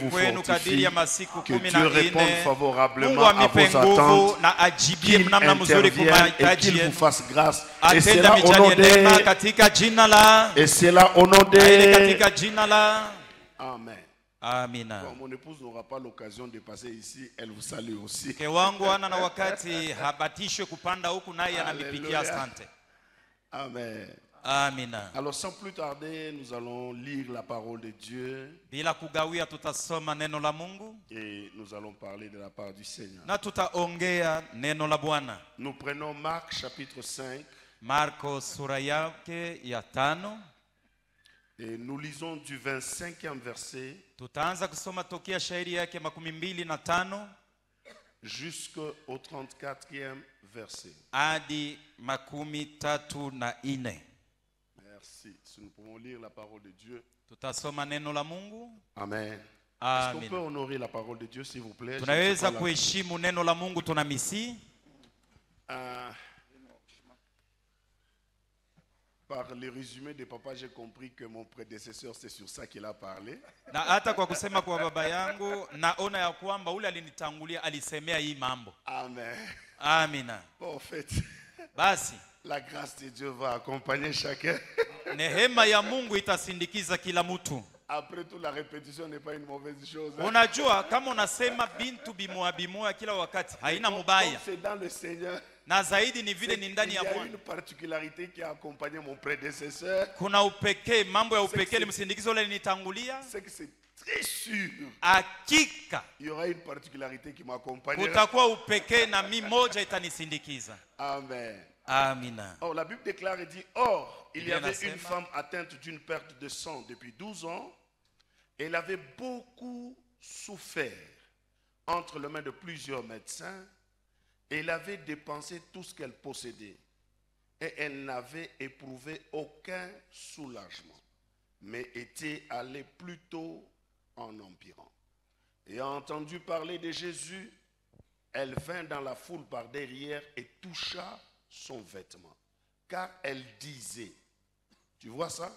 vous kwenu kadiri ya fortifie, masiku que 14. Dieu réponde Mungu favorablement à amipe vos nguvu attentes, na ajibie qu'il namna mzuri kwa intervienne et mahitaji qu'il vous yenu. fasse grâce. Et Atenda cela au nom mijalie neema de... katika jina la Et cela au nom na ile de... katika jina la Amen. Amina. Bon, mon épouse n'aura pas l'occasion de passer ici, elle vous salue aussi. Mke wangu ana na wakati habatishwe kupanda huku naye ananipikia asante. Amen. Amina. Alors sans plus tarder, nous allons lire la parole de Dieu Bila kugawia tutasoma neno la Mungu et nous allons parler de la part du Seigneur. na tutaongea neno la Bwana. Nous prenons Marc chapitre 5 Marko sura yake ya 5. et nous lisons du 25e verset Tutaanza kusoma tokea shairi yake 25 jusqu'au 34e verset. hadi 34. Merci. Si nous pouvons lire la parole de Dieu. Tutasoma neno la Mungu. Amen. Est-ce qu'on Amen. peut honorer la parole de Dieu, s'il vous plaît? Tunaweza kuheshimu neno la Mungu, tunamisi. Par le résumé de papa, j'ai compris que mon prédécesseur, c'est sur ça qu'il a parlé. Na hata kwa kusema kwa baba yangu naona ya kwamba ule alinitangulia alisemea hii mambo. Amen. Amina. Bon, en fait, Basi la grâce de Dieu va accompagner chacun. neema ya Mungu itasindikiza kila mtu. Après tout, la répétition n'est pas une mauvaise chose. Unajua kama unasema bintu bimoa kila wakati haina mubaya. C'est dans le Seigneur. Na zaidi ni vile ni ndani Il y ya a Bwana. une particularité qui a accompagné mon prédécesseur. Kuna upekee, mambo ya upekee limsindikizo ule linitangulia. C'est que c'est très sûr. Hakika Il y aura une particularité qui m'accompagnera. kutakuwa upekee na mimi moja itanisindikiza. Amen. Amina. Or, la Bible déclare et dit, or, il y Bien avait asema. une femme atteinte d'une perte de sang depuis 12 ans. Elle avait beaucoup souffert entre les mains de plusieurs médecins. Elle avait dépensé tout ce qu'elle possédait. Et elle n'avait éprouvé aucun soulagement, mais était allée plutôt en empirant. Ayant entendu parler de Jésus, elle vint dans la foule par derrière et toucha son vêtement. Car elle disait, tu vois ça?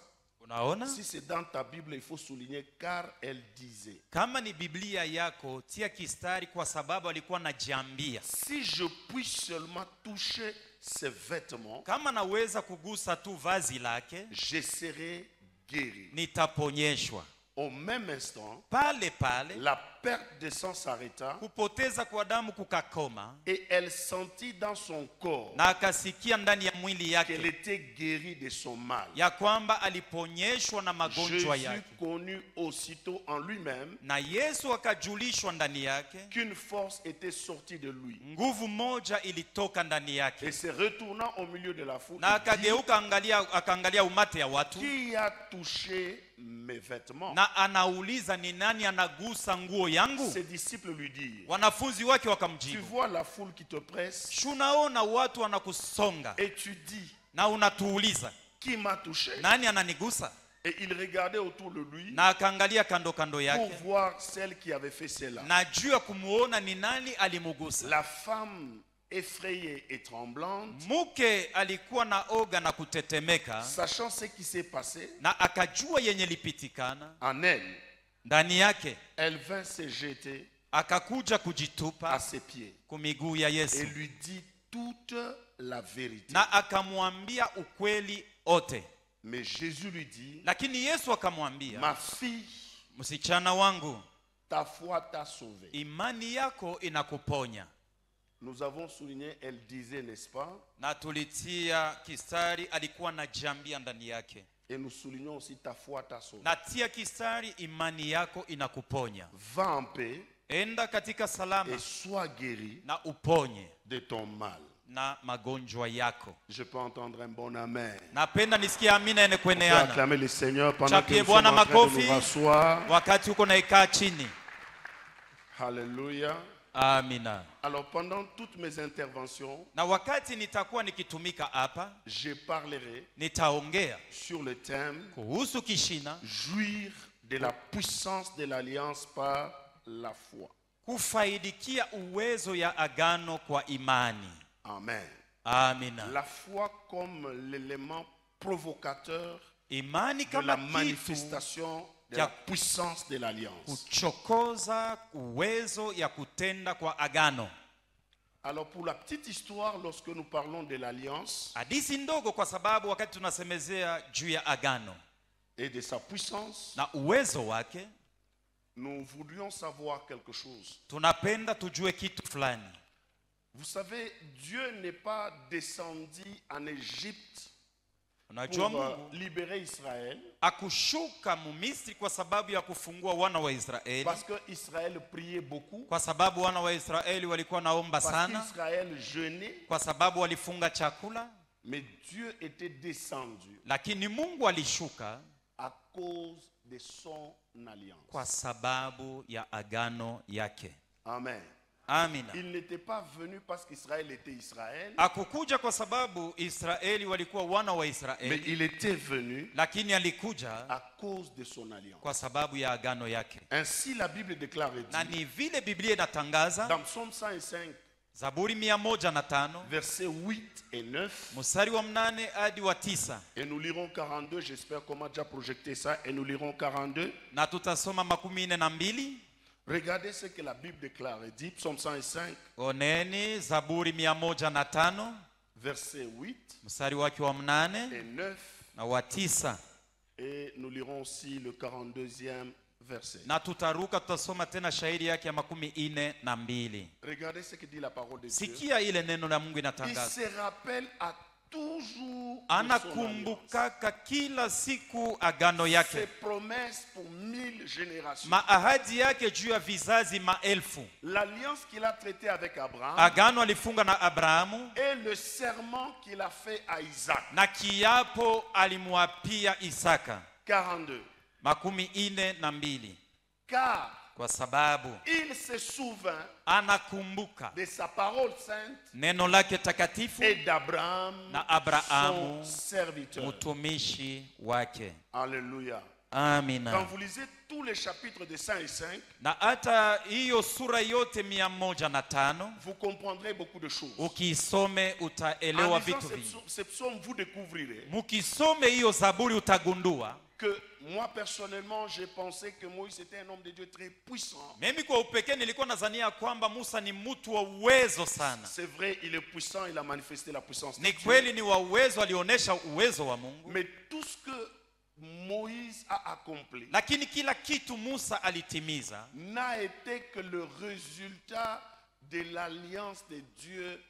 Unaona? Si c'est dans ta Bible, il faut souligner car elle disait. Kama ni Biblia yako tia kistari kwa sababu alikuwa anajiambia. Si je puis seulement toucher ses vêtements, Kama naweza kugusa tu vazi lake, je serai guéri. nitaponyeshwa. Au même instant, Pale pale la perte de sang s'arrêta kupoteza kwa damu kukakoma et elle sentit dans son corps na akasikia ndani ya mwili qu'elle yake était guérie de son mal. ya kwamba aliponyeshwa na magonjwa Jésus yake. connut aussitôt en lui-même Na Yesu akajulishwa ndani yake, qu'une force était sortie de lui. nguvu moja ilitoka ndani Et yake. se retournant au milieu de la foule, Na il dit, akageuka akaangalia umati ya watu qui a touché mes vêtements? na anauliza ni nani anagusa nguo yangu? Ses disciples lui dirent, Wanafunzi wake tu wakamjibu, vois la foule qui te presse tunaona watu wanakusonga et tu dis, na unatuuliza qui m'a touché? nani ananigusa? Et il regardait autour de lui Na akaangalia kando kando pour yake voir celle qui avait fait cela. na juu ya kumuona ni nani alimugusa. La femme effrayée et tremblante, Mke alikuwa na oga na kutetemeka, sachant ce qui s'est passé na akajua yenye lipitikana en elle, ndani yake, elle vint se jeter akakuja à kujitupa ses pieds kumiguu ya et Yesu lui dit toute la vérité. na akamwambia ukweli ote. Mais Jésus lui dit, Lakini Yesu akamwambia, ma fille, msichana wangu, ta foi t'a sauvée. imani yako inakuponya. Nous avons souligné, elle disait, n'est-ce pas? Na tulitia kistari alikuwa na jambia ndani yake. Et nous soulignons aussi, ta foi t'a sauvée. Na tia kistari imani yako inakuponya. Va en paix Enda katika salama et sois guéri na uponye de ton mal. na magonjwa yako. Je peux entendre un bon amen. Napenda nisikie amina ene On peut kweneana. acclamer le Seigneur pendant que Chapie nous sommes Bwana en train de makofi. nous rasseoir. Wakati uko naikaa chini. Alléluia. Amina. Alors pendant toutes mes interventions, Na wakati nitakuwa nikitumika hapa, je parlerai nitaongea sur le thème kuhusu kishina, jouir de la puissance de l'alliance par la foi. kufaidikia uwezo ya agano kwa imani. Amen. Amina. La foi comme l'élément provocateur Imani de kama la kitu manifestation de la puissance de l'alliance. kuchokoza uwezo ya kutenda kwa agano. Alors pour la petite histoire, lorsque nous parlons de l'alliance Hadithi ndogo kwa sababu wakati tunasemezea juu ya agano et de sa puissance, na uwezo wake, nous voudrions savoir quelque chose. tunapenda tujue kitu fulani. Vous savez, Dieu n'est pas descendu en Égypte Unajua pour Mungu libérer Israël, akushuka Misri kwa sababu ya kufungua wana wa Israeli, parce que Israël priait beaucoup, kwa sababu wana wa Israeli walikuwa naomba parce sana, qu'Israël jeûnait, kwa sababu walifunga chakula. mais Dieu était descendu Lakini Mungu alishuka à cause de son alliance. kwa sababu ya agano yake. Amen. Amina. Il n'était pas venu parce qu'Israël était Israël, Hakukuja kwa sababu Israeli walikuwa wana wa mais Israeli, il était venu lakini alikuja à cause de son alliance. kwa sababu ya agano yake. Ainsi la Bible déclare et Na dit, ni vile Biblia inatangaza dans Psaume 105, Zaburi 105 versets 8 et 9, mstari wa 8 hadi wa 9, et nous lirons 42, j'espère qu'on m'a déjà projeté ça, et nous lirons 42. na tutasoma 42. Regardez ce que la Bible déclare et dit, Psaume 105, Oneni Zaburi 105 verset 8 mstari wake wa 8 et 9, na wa 9, et nous lirons aussi le 42e verset. na tutaruka tutasoma tena shairi yake ya 42. Regardez ce que dit la parole de Dieu. Sikia ile neno la Mungu Il inatangaza. se rappelle à toujours de son alliance, Anakumbukaka kila siku agano ses yake, promesses pour 1000 générations. maahadi yake juu ya vizazi maelfu. L'alliance qu'il a traitée avec Abraham Agano alifunga na Abrahamu et le serment qu'il a fait à Isaac. na kiapo alimwapia Isaka. 42. 42. Car Kwa sababu il se souvint anakumbuka de sa parole sainte neno lake takatifu et d'Abraham, na Abrahamu son serviteur. mtumishi wake. Alléluia. Quand Amina. vous lisez tous les chapitres de 105, Na hata hiyo sura yote 105 vous comprendrez beaucoup de choses. ukisome En utaelewa lisant vitu vingi. ce psaume, vous découvrirez Mukisome hiyo Zaburi utagundua que moi personnellement, j'ai pensé que Moïse était un homme de Dieu très puissant. mimi kwa upekee nilikuwa nadhania kwamba Musa ni mtu wa uwezo sana. C'est vrai, il est puissant, il a manifesté la puissance de Ni Dieu. kweli ni wa uwezo, alionyesha uwezo wa Mungu. Mais tout ce que Moïse a accompli Lakini kila kitu Musa alitimiza n'a été que le résultat de l'alliance de Dieu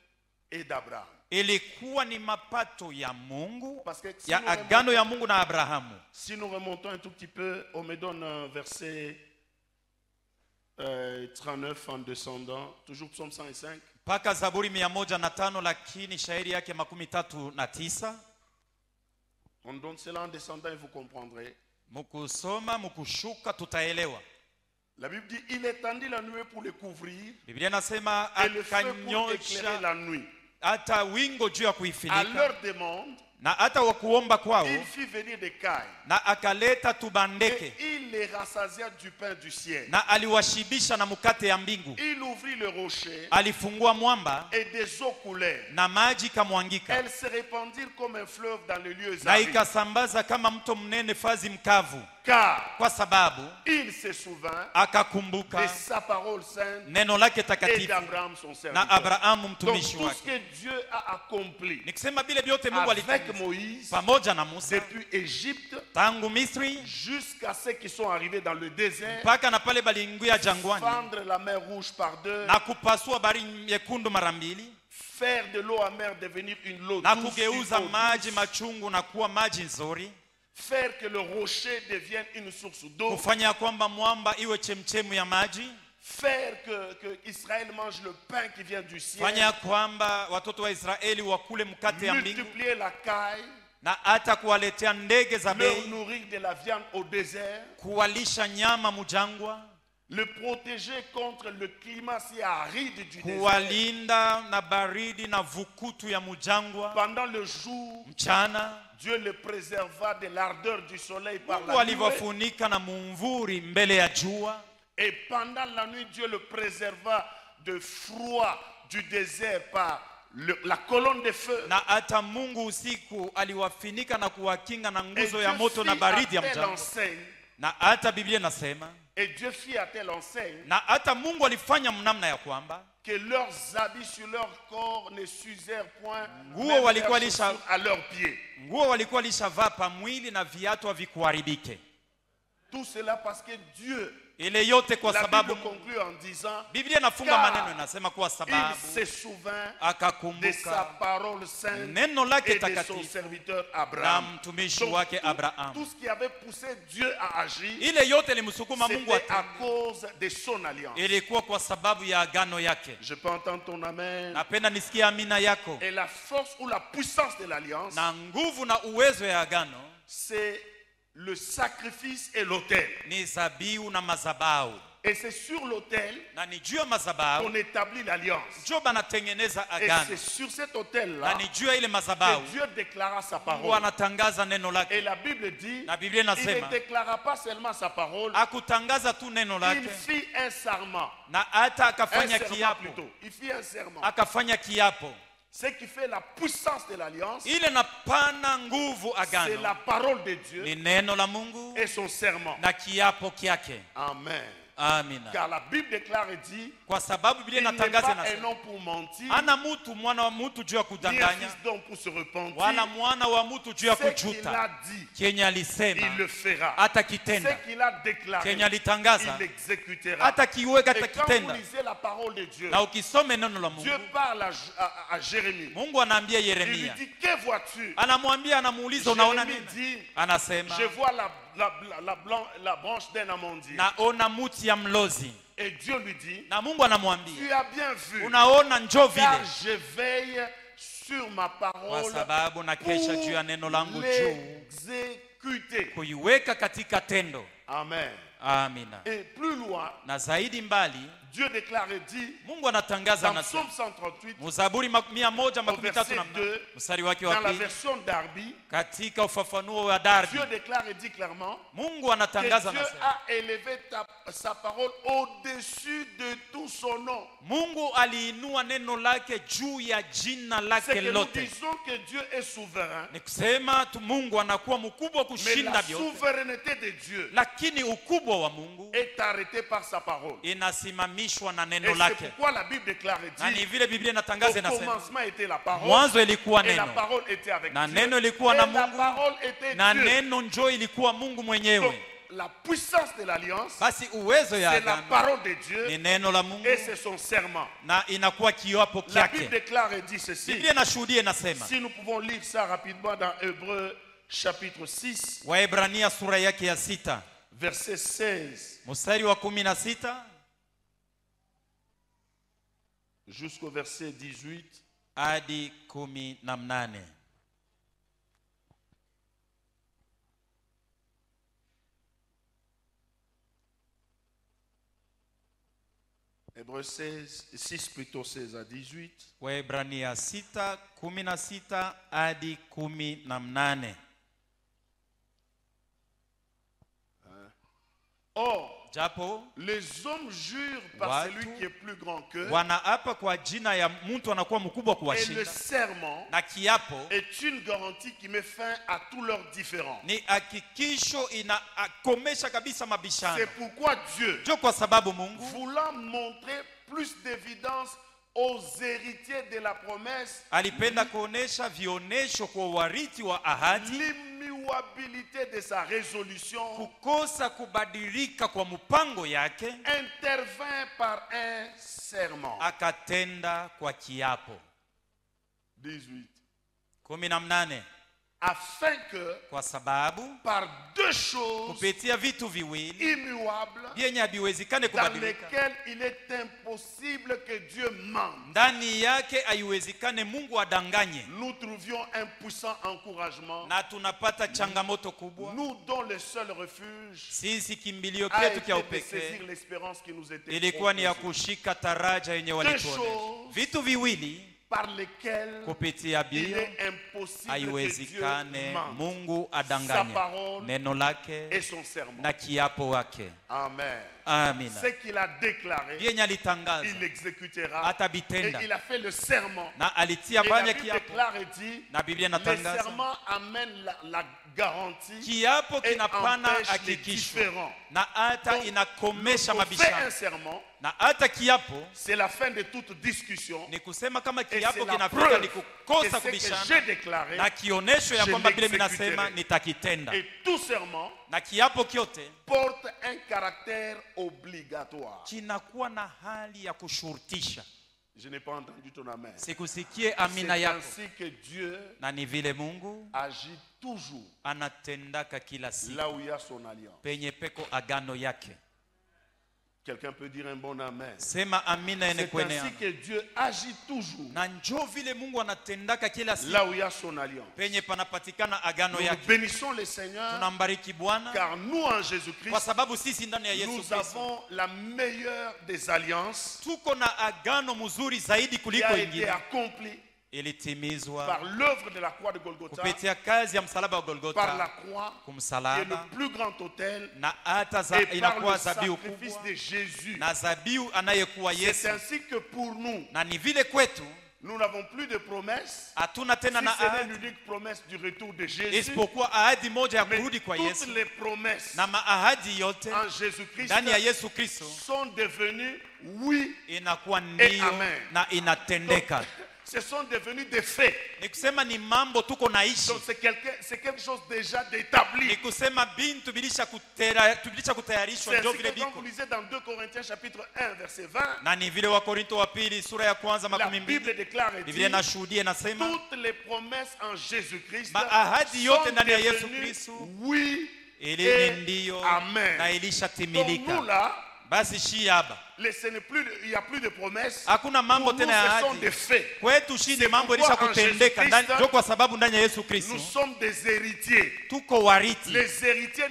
et d'Abraham. ilikuwa ni mapato ya Mungu, Parce que si ya nous agano ya Mungu na Abrahamu. Si nous remontons un tout petit peu, on me donne un verset 39 en descendant, toujours Psaume 105. Paka Zaburi 105 lakini shairi yake 39. On donne cela en descendant et vous comprendrez. Mukusoma mukushuka tutaelewa. La Bible dit, il étendit la nuée pour le couvrir Biblia nasema et le feu pour éclairer akanyosha la nuit. hata wingo juu ya À kuifunika, leur demande, na hata wa kuomba kwao, il fit venir des cailles na akaleta et tubandeke, il les rassasia du pain du ciel. na aliwashibisha na mkate ya mbingu. Il ouvrit le rocher Alifungua mwamba et des eaux coulèrent. na maji kamwangika, Elles se répandirent comme un fleuve dans les lieux na arides. ikasambaza kama mto mnene fazi mkavu, Car kwa sababu il se souvint de akakumbuka sa parole sainte neno lake et takatifu d'Abraham son na serviteur. Abrahamu Donc mtumishi tout ce wake. que Dieu a accompli Nikisema vile vyote Mungu avec alitimiza Moïse pamoja na Musa depuis Égypte tangu Misri jusqu'à ceux qui sont arrivés dans le désert, mpaka na pale baliingia jangwani fendre la mer rouge par deux, na kupasua bahari nyekundu mara mbili faire de l'eau amère devenir une eau na douce, kugeuza une eau maji douce, machungu na kuwa maji nzuri, faire que le rocher devienne une source d'eau, kufanya kwamba mwamba iwe chemchemu ya maji, faire que Israël mange le pain qui vient du ciel, fanya kwamba watoto wa Israeli wakule mkate ya mbingu multiplier la caille, na hata kuwaletea ndege za leur bei, nourrir de la viande au désert, kuwalisha nyama mujangwa, le protéger contre le climat si aride du désert. kuwalinda na baridi na vukutu ya mujangwa. Pendant le jour, Mchana Dieu le préserva de l'ardeur du soleil par Mungu la nuée. aliwafunika na mumvuri mbele ya jua, Et pendant la nuit, Dieu le préserva de froid du désert par la colonne de feu. na hata Mungu usiku aliwafinika na kuwakinga na Et nguzo Dieu ya moto na fit baridi ya à telle mjangwa. enseigne Na hata Biblia nasema, et Dieu fit à telle enseigne na hata Mungu alifanya mnamna ya kwamba que leurs habits sur leur corps ne s'usèrent point, Nguo même walikuwa leurs chaussures à leurs pieds. nguo walikuwa lishavaa pa mwili na viatu havikuharibike. Tout cela parce que Dieu, Ile yote kwa la sababu Bible conclut en disant, Biblia inafunga car maneno inasema kwa il sababu se souvint de sa akakumbuka parole sainte neno lake et de son takatifu serviteur na Abraham. mtumishi Donc, wake Abraham. tout ce qui avait poussé Dieu à agir, Ile yote ilimsukuma Mungu c'était à atende. cause de son alliance. Ilikuwa kwa sababu ya agano yake. Je peux entendre ton amen. Napenda nisikie amina yako. Et la force ou la puissance de l'alliance, Na nguvu na uwezo ya agano c'est le sacrifice et l'autel. ni zabiu na mazabau. Et c'est sur l'autel Na ni juu ya mazabau qu'on établit l'alliance. ndio banatengeneza Et agano. c'est sur cet Na autel-là ni juu ya ile mazabau que Dieu déclara sa Mungu parole. anatangaza neno Et lake. la Bible dit, Na Biblia il ne inasema déclara pas seulement sa parole, akutangaza tu neno il lake, fit un serment. na hata Un akafanya serment kiapo. plutôt. Il fit un serment. Akafanya kiapo. Ce qui fait la puissance de l'alliance, Ile napana nguvu c'est la agano parole de Dieu ni neno la Mungu et son serment. na kiapo kyake. Amen. Amina. Car la Bible déclare et dit, Kwa sababu Biblia il n'est inatangaza pas un inasema, homme pour mentir, ana mtu mwana wa mtu juu ya ni un kudanganya, fils d'homme pour se repentir. wala mwana wa mtu juu ya Ce qu'il kujuta. a dit, Kenye alisema il le fera. hata Ce kitenda, qu'il a déclaré, kenye alitangaza il l'exécutera. hata kiweka hata Et quand vous kitenda. lisez la parole de Dieu, Na ukisome neno la Dieu Mungu, parle à Jérémie. Mungu anaambia Il lui Yeremia, dit, que vois-tu? anamwambia, anamuuliza unaona Jérémie nini? dit, Anasema je vois la branche d'un amandier. naona muti ya mlozi. Et Dieu lui dit, Na Mungu anamwambia, tu as bien vu, unaona njoo car vile, je veille sur ma kwa parole sababu na kesha juu ya neno langu pour juu l'exécuter. kuiweka katika tendo. Amen. Amina. Et plus loin, Na zaidi mbali, Dieu déclare et dit, Mungu anatangaza dans na Psaume 138, Mzaburi au verset 132 2, mstari wake dans wa la pili, version d'Arbi, katika ufafanuo wa Darbi, Dieu déclare et dit clairement Mungu que anatangaza Dieu na sema, a élevé sa parole au-dessus de tout son nom. Mungu aliinua neno lake juu ya jina C'est lake que nous lote. disons que Dieu est souverain, Ni kusema tu Mungu anakuwa mkubwa mais kushinda la vyote, souveraineté de Dieu lakini ukubwa wa Mungu est arrêtée par sa parole. inasimamishwa na Et neno c'est lake. pourquoi la Bible déclare et Na ni dit, vile Biblia au inatangaza inasema, commencement était la parole, mwanzo ilikuwa et la neno, parole était avec na Dieu, neno et ilikuwa na la Mungu, parole était na Dieu. neno njoo ilikuwa Mungu Donc, mwenyewe. la puissance de l'alliance, Basi uwezo ya c'est la agano parole de ni Dieu neno la Mungu et c'est son serment. na inakuwa kiapo La Bible kyake. déclare et dit ceci. Biblia inashuhudia inasema, Si nous pouvons lire ça rapidement dans Hébreux chapitre 6, Waebrania sura yake ya 6 verset 16 mstari wa 16 jusqu'au verset 18. hadi 18. Hébreux 6 plutôt 16 à 18. Waebrania 6:16 hadi 18. Or, Japo les hommes jurent par Watu celui qui est plus grand qu'eux, wanaapa kwa jina ya mtu anakuwa mkubwa et le kuwashinda, serment na kiapo est une garantie qui met fin à tous leurs différends. ni hakikisho inakomesha kabisa mabishano. C'est pourquoi Dieu, Jo, kwa sababu Mungu voulant montrer plus d'évidence aux héritiers de la promesse, alipenda kuonesha vionesho kwa warithi wa ahadi, l'immuabilité de sa résolution, kukosa kubadilika kwa mpango yake, intervint par un serment. akatenda kwa kiapo. 18. 18. Afin que, Kwa sababu par deux choses kupitia vitu viwili immuables, vyenye haviwezekane dans kubadilika, lesquelles il est impossible que Dieu mente, ndani yake haiwezekane Mungu adanganye, nous trouvions un puissant encouragement, na tunapata changamoto kubwa. nous dont le seul refuge Sisi kimbilio a ketu été kya de saisir upekee l'espérance qui nous était ilikuwa ni ya proposée, kushika taraja yenye walituonesha. choses Vitu viwili par lesquelles kupitia il bio est impossible que Dieu haiwezekane mente. Mungu Sa adanganye parole neno et lake son serment. na kiapo wake. Amen. Amina. Ce qu'il a déclaré, Vyenye alitangaza il exécutera. Et atabitenda. il a fait le serment. Na alitia Et la fanya Bible kiapo. déclare et dit, Na Biblia le inatangaza serment amène la garantie kiapo et kinapana empêche les hakikisho différends. na hata Donc, inakomesha lorsqu'on fait un mabishano. serment, Na hata kiapo c'est la fin de toute discussion. ni kusema kama Et c'est kiapo la kinafika preuve ni que kukosa ce que j'ai kubishana déclaré, na kionesho ya je kwamba vile minasema l'exécuterai. nitakitenda. Et tout serment Na kiapo kyote porte un caractère obligatoire. kinakuwa na hali ya kushurutisha. Je n'ai pas entendu ton amen. Sikusikie amina C'est yako. ainsi que Dieu Na ni vile Mungu agit toujours anatendaka kila siku là où il y a son alliance. penye peko agano yake. Quelqu'un peut dire un bon amen. Sema amina ene C'est ainsi kweneana. que Dieu agit toujours Na njoo vile Mungu anatendaka kila siku là où il y a son alliance. penye panapatikana agano Nous yake. bénissons le Seigneur Tunambariki Bwana car nous en kwa Jésus-Christ, sababu sisi ndani ya Yesu nous Kristo avons la meilleure des alliances tuko na agano mzuri zaidi qui kuliko a été ingine, accomplie ilitimizwa par l'œuvre de la croix de Golgotha, kupitia kazi ya msalaba wa par la Golgotha, croix qui est kumsalaba le plus grand autel, na hata et par inakuwa le zabiu sacrifice kubwa de Jésus. na zabiu anayekuwa C'est Yesu. ainsi que pour nous, Na ni vile kwetu nous n'avons plus de promesses, hatuna si tena na ce n'est ahadi l'unique promesse du retour de Jésus, isipokuwa ahadi moja ya mais kurudi kwa toutes Yesu, les promesses na maahadi yote en Jésus-Christ ndani ya Yesu Kristo sont devenues oui, inakuwa Et ndio amen. na inatendeka. donc, ce sont devenus des faits. Ni kusema ni mambo tuko naishi, Donc c'est quelque chose déjà d'établi. ni kusema bintu bilisha kutayarishwa C'est ndio ainsi vile que quand biko. vous lisez dans 2 Corinthiens chapitre 1 verset 20, Na ni vile wa Korinto wa pili sura ya kwanza la makumi Bible mbili déclare et dit, Biblia inashuhudia inasema toutes les promesses en Jésus-Christ maahadi yote sont ndani ya Yesu devenues Kristo oui ili et ni ndio amen. na Donc nous ilishatimilika. là, Basi shi hapa il n'y a plus de promesses. hakuna mambo Pour nous, tena ya ce sont ahadi des faits. kwetu, shi ni C'est mambo pourquoi ilisha en kutendeka Jésus-Christ, ndio kwa sababu ndani ya Yesu Kristo Nous sommes des héritiers. tuko wariti. Les héritiers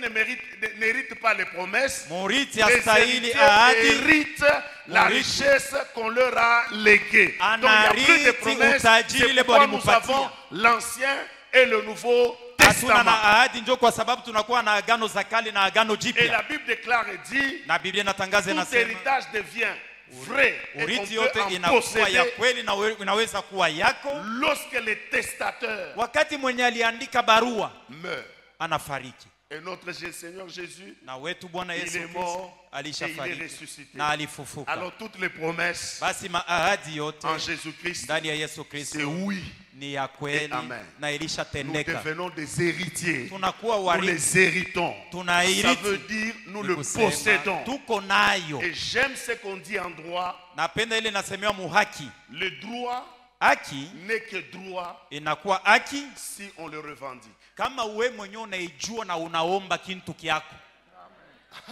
n'héritent pas les promesses. Muriti Les astahili héritiers ahadi, héritent la Muriti. richesse qu'on leur a léguée. Donc il n'y a plus de Anariti promesses. utajiri C'est ile pourquoi nous walimupatia. avons l'Ancien et le Nouveau hatuna na Testament. ahadi, ndio kwa sababu tunakuwa na agano za kale na agano Et jipya. la Bible déclare et dit, Na Biblia inatangaza tout inasema héritage devient vrai et on urithi peut yote en inakuwa ya posséder kweli na inaweza kuwa yako lorsque le testateur wakati mwenye aliandika barua meurt. anafariki. Et notre Seigneur Jésus, Na wetu Bwana il Yesu est Kristo mort et il est alishafariki ressuscité. na alifufuka. Alors toutes les promesses Basi maahadi yote en Jésus-Christ, ndani ya Yesu c'est Kristo oui. ni ya kweli Amen. na Nous ilishatendeka. devenons des héritiers. Tunakuwa Nous wariti, les héritons. Ça tunairiti, veut dire nous ni le kusema possédons. tuko nayo. Et j'aime ce qu'on dit en droit. Napenda ile inasemewa muhaki. Le droit Haki n'est que droit inakuwa haki si on le revendique. kama we mwenyewe unaijua na unaomba kintu kyako.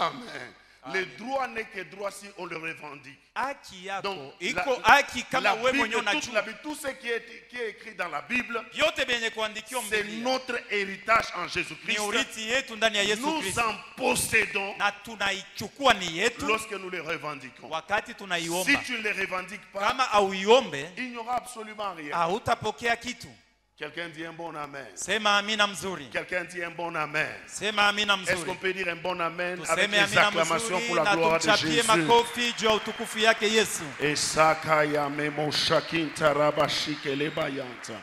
Amen. Le droit n'est que droit si on le revendique. Haki yako Donc, iko haki kama la we Bible, mwenyewe toute la unajua. Bible, tout ce qui est écrit dans la Bible, Vyote vyenye kuandikiwa c'est Biblia notre héritage en ni Jésus-Christ. urithi yetu ndani ya Yesu Nous Kristo, en possédons na tunaichukua ni yetu lorsque nous les revendiquons. wakati Si tunaiomba. tu ne les revendiques pas, Kama auiombe il n'y aura absolument rien. hautapokea kitu. Quelqu'un dit un bon amen. Sema amina mzuri. Quelqu'un dit un bon amen. Sema amina Est-ce qu'on mzuri. peut dire un bon amen avec Tuseme les amina acclamations mzuri pour la na gloire de tumchapie Jésus? makofi juu ya utukufu yake Yesu. Et sakaya memo shakin tarabashike le bayanta.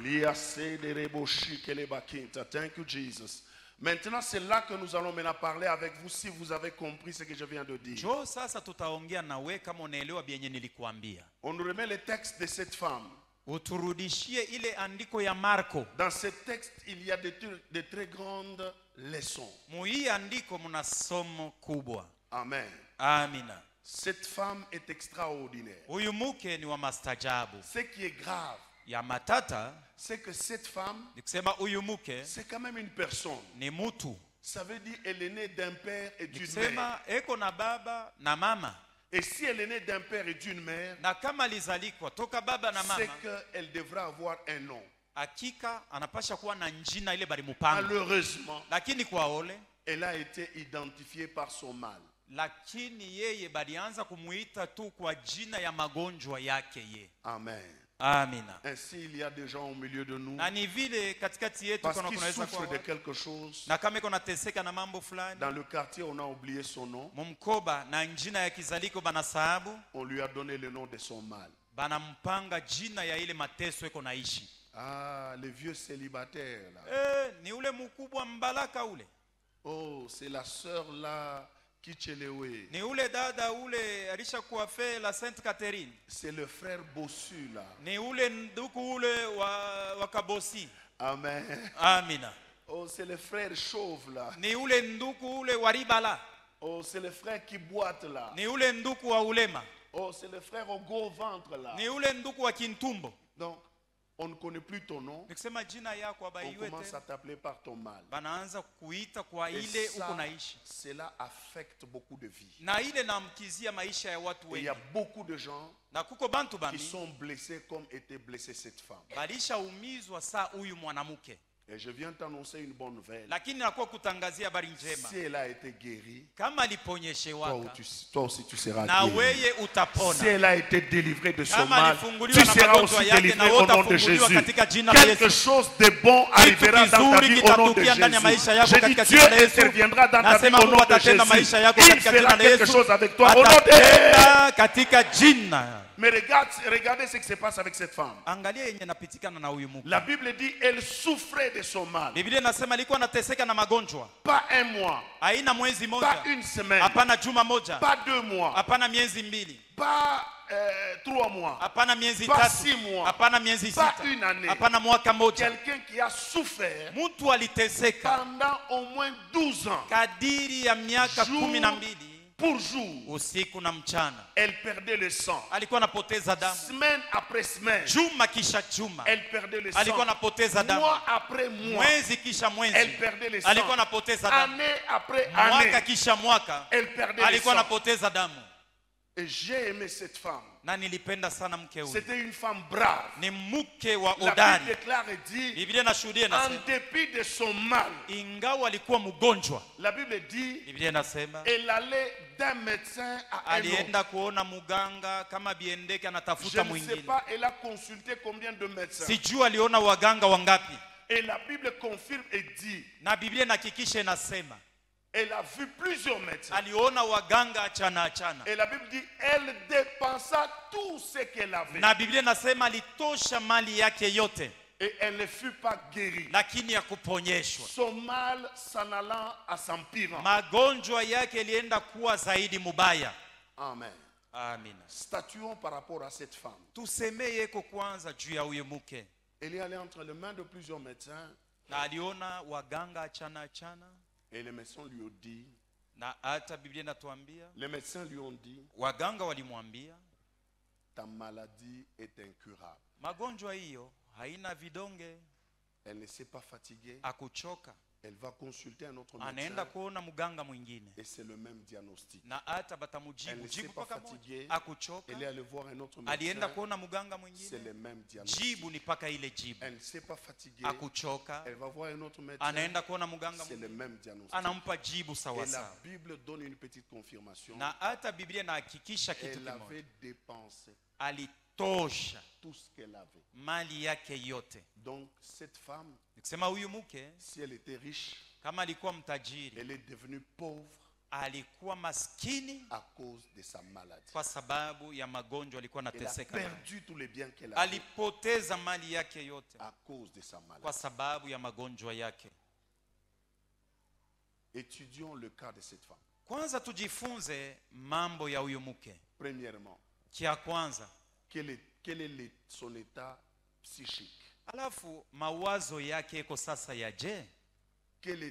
Liase de reboshike le bakinta. Thank you, Jesus. Maintenant, c'est là que nous allons maintenant parler avec vous si vous avez compris ce que je viens de dire. Jo, sasa tutaongea na we kama unaelewa byenye nilikuambia. On nous remet le texte de cette femme. Uturudishie ile andiko ya Marko. Dans ce texte, il y a de très grandes leçons. Muhii andiko muna somo kubwa. Amen. Amina. Cette femme est extraordinaire. Huyu mke ni wa mastajabu. Ce qui est grave, Ya matata c'est que cette femme, ni kusema huyu mke c'est quand même une personne. ni mutu. Ça veut dire qu'elle est née d'un père et Ni d'une mère. kusema eko na baba na mama. Et si elle est née d'un père et d'une mère, Na kama alizalikwa toka baba na c'est mama, qu'elle devra avoir un nom. hakika anapasha kuwa na njina ile balimupanga. Malheureusement, Lakini kwa ole elle a été identifiée par son mâle. lakini yeye balianza kumuita tu kwa jina ya magonjwa yake ye. Amen. Amina. Ainsi, il y a des gens au milieu de nous, Na ni vile katikati yetu parce kuna qu'ils kunaweza souffrent kuwa de quelque chose. na kama iko nateseka na mambo fulani Dans le quartier, on a oublié son nom. mumkoba na njina ya kizaliko banasahabu, On lui a donné le nom de son mal. banampanga jina ya ile mateso iko naishi. Ah, les vieux célibataires là. Ni ule mkubwa mbalaka ule. Oh, c'est la sœur là, Kichelewe. Ni ule dada ule alishakuwa fe la Sainte Catherine. C'est le frère Bossu là. Ni ule nduku ule wa Kabosi. Amen. Amina. Oh, c'est le frère chauve là. Ni ule nduku ule wa Ribala. Oh, c'est le frère qui boite là. Ni ule nduku wa Ulema. Oh, c'est le frère au gros ventre là. Ni ule nduku wa Kintumbo. Donc, on ne connaît plus ton nom. Nikisema jina yako On abaiwe commence à tena. t'appeler par ton mal. Banaanza kuita kwa Et ile ça, uko naishi. cela affecte beaucoup de vies. Na ile namkizia maisha ya watu Et il y a wengi. beaucoup de gens Na kuko bantu qui bami sont blessés comme était blessée cette femme. balishaumizwa saa huyu mwanamke. Et je viens t'annoncer une bonne nouvelle. Lakini nakuwa kutangazia habari njema. Si elle a été guérie, Kama toi aliponyeshewaka aussi tu seras na guéri. weye utapona. Si elle a été délivrée de son Kama mal, alifunguliwa tu na seras magonjwa aussi yake délivré na au nom de utafunguliwa Jésus. katika jina la Quelque Yesu. chose de bon arrivera dans ta kizuri vie au nom de kitatukia ndani ya maisha Jésus. yako Je dis katika Dieu jina la Yesu. interviendra dans ta vie Nasema au Mungu nom de atatenda Jésus. maisha yako Il katika jina fera la quelque Yesu. chose avec toi au nom de Atatenda katika jina. Mais regardez ce qui se passe avec cette femme. Angalia yenye napitikana na huyu mke. La Bible dit elle souffrait de son mal. Biblia inasema alikuwa anateseka na magonjwa. Pas un mois, Haina mwezi pas moja. une semaine, Hapana juma moja. pas 2 mois, Hapana miezi mbili. pas 3 mois, Hapana miezi pas tatu. 6 mois, Hapana miezi pas sita. une année. Hapana mwaka moja. Quelqu'un qui a souffert Mtu aliteseka pendant au moins 12 ans, kadiri ya miaka Jour 12 pour jour. usiku na mchana. Elle perdait le sang. Alikuwa anapoteza damu. Semaine après semaine, Juma kisha juma. elle perdait le sang. Alikuwa anapoteza damu. Mois après mois, Mwezi kisha elle mwezi. perdait le sang. Alikuwa anapoteza damu. Année après Mwaka année, kisha mwaka. elle perdait le Alikuwa sang. anapoteza damu. Et j'ai aimé cette femme. Na nilipenda sana mke huyu. C'était une femme brave. Ni mke wa La Bible hodari. déclare et dit, Biblia inashuhudia en inasema dépit de son mal, ingawa alikuwa mgonjwa, la Bible dit, Biblia inasema elle allait d'un médecin à un autre. alienda kuona muganga kama biendeke Je anatafuta ne sais mwingine. pas, elle a consulté combien de médecins. Sijui aliona waganga wangapi. Et la Bible confirme et dit, Na Biblia inahakikisha inasema elle a vu plusieurs médecins. aliona waganga achana achana. Et la Bible dit, elle dépensa tout ce qu'elle avait. Na Biblia inasema alitosha mali yake yote, Et elle ne fut pas guérie. lakini ya kuponyeshwa. Son mal s'en allant à s'empirant. Magonjwa yake ilienda kuwa zaidi mubaya. Amen. Amina. Statuons par rapport à cette femme. Tusemee yeko kwanza juu ya huyo mke. Elle est allée entre les mains de plusieurs médecins. Na aliona waganga achana achana. Et les médecins lui ont dit, Na hata Biblia inatuambia les médecins lui ont dit, waganga walimwambia ta maladie est incurable. magonjwa hiyo haina vidonge, Elle ne s'est pas fatiguée. akuchoka. Elle va consulter un autre Anaenda médecin. kuona mganga mwingine Et c'est le même diagnostic. na hata Elle batamujibu ne s'est jibu pas paka moja. fatiguée. Akuchoka. Elle est allée voir un autre Alienda médecin. kuona mganga C'est le mwingine, même diagnostic. jibu ni paka ile jibu. Elle ne s'est pas fatiguée. Akuchoka. Elle va voir un autre médecin. Anaenda kuona mganga C'est le mwingine, même diagnostic. anampa jibu sawa Et la sawa. Bible donne une petite confirmation. Na hata Biblia inahakikisha kitu Elle kimoja, avait dépensé alitosha tout ce qu'elle avait. mali yake yote. Donc cette femme, Nikisema huyu mke si elle était riche, kama alikuwa mtajiri, elle est devenue pauvre alikuwa maskini à cause de sa maladie. kwa sababu ya magonjwa alikuwa Elle a anateseka nayo. perdu tous les biens qu'elle avait Alipoteza mali yake yote à cause de sa kwa maladie. sababu ya magonjwa yake. Étudions le cas de cette femme. Kwanza tujifunze mambo ya huyu mke. Premièrement, Kia kwanza, quel est son état psychique? alafu mawazo yake iko sasa yaje? Quel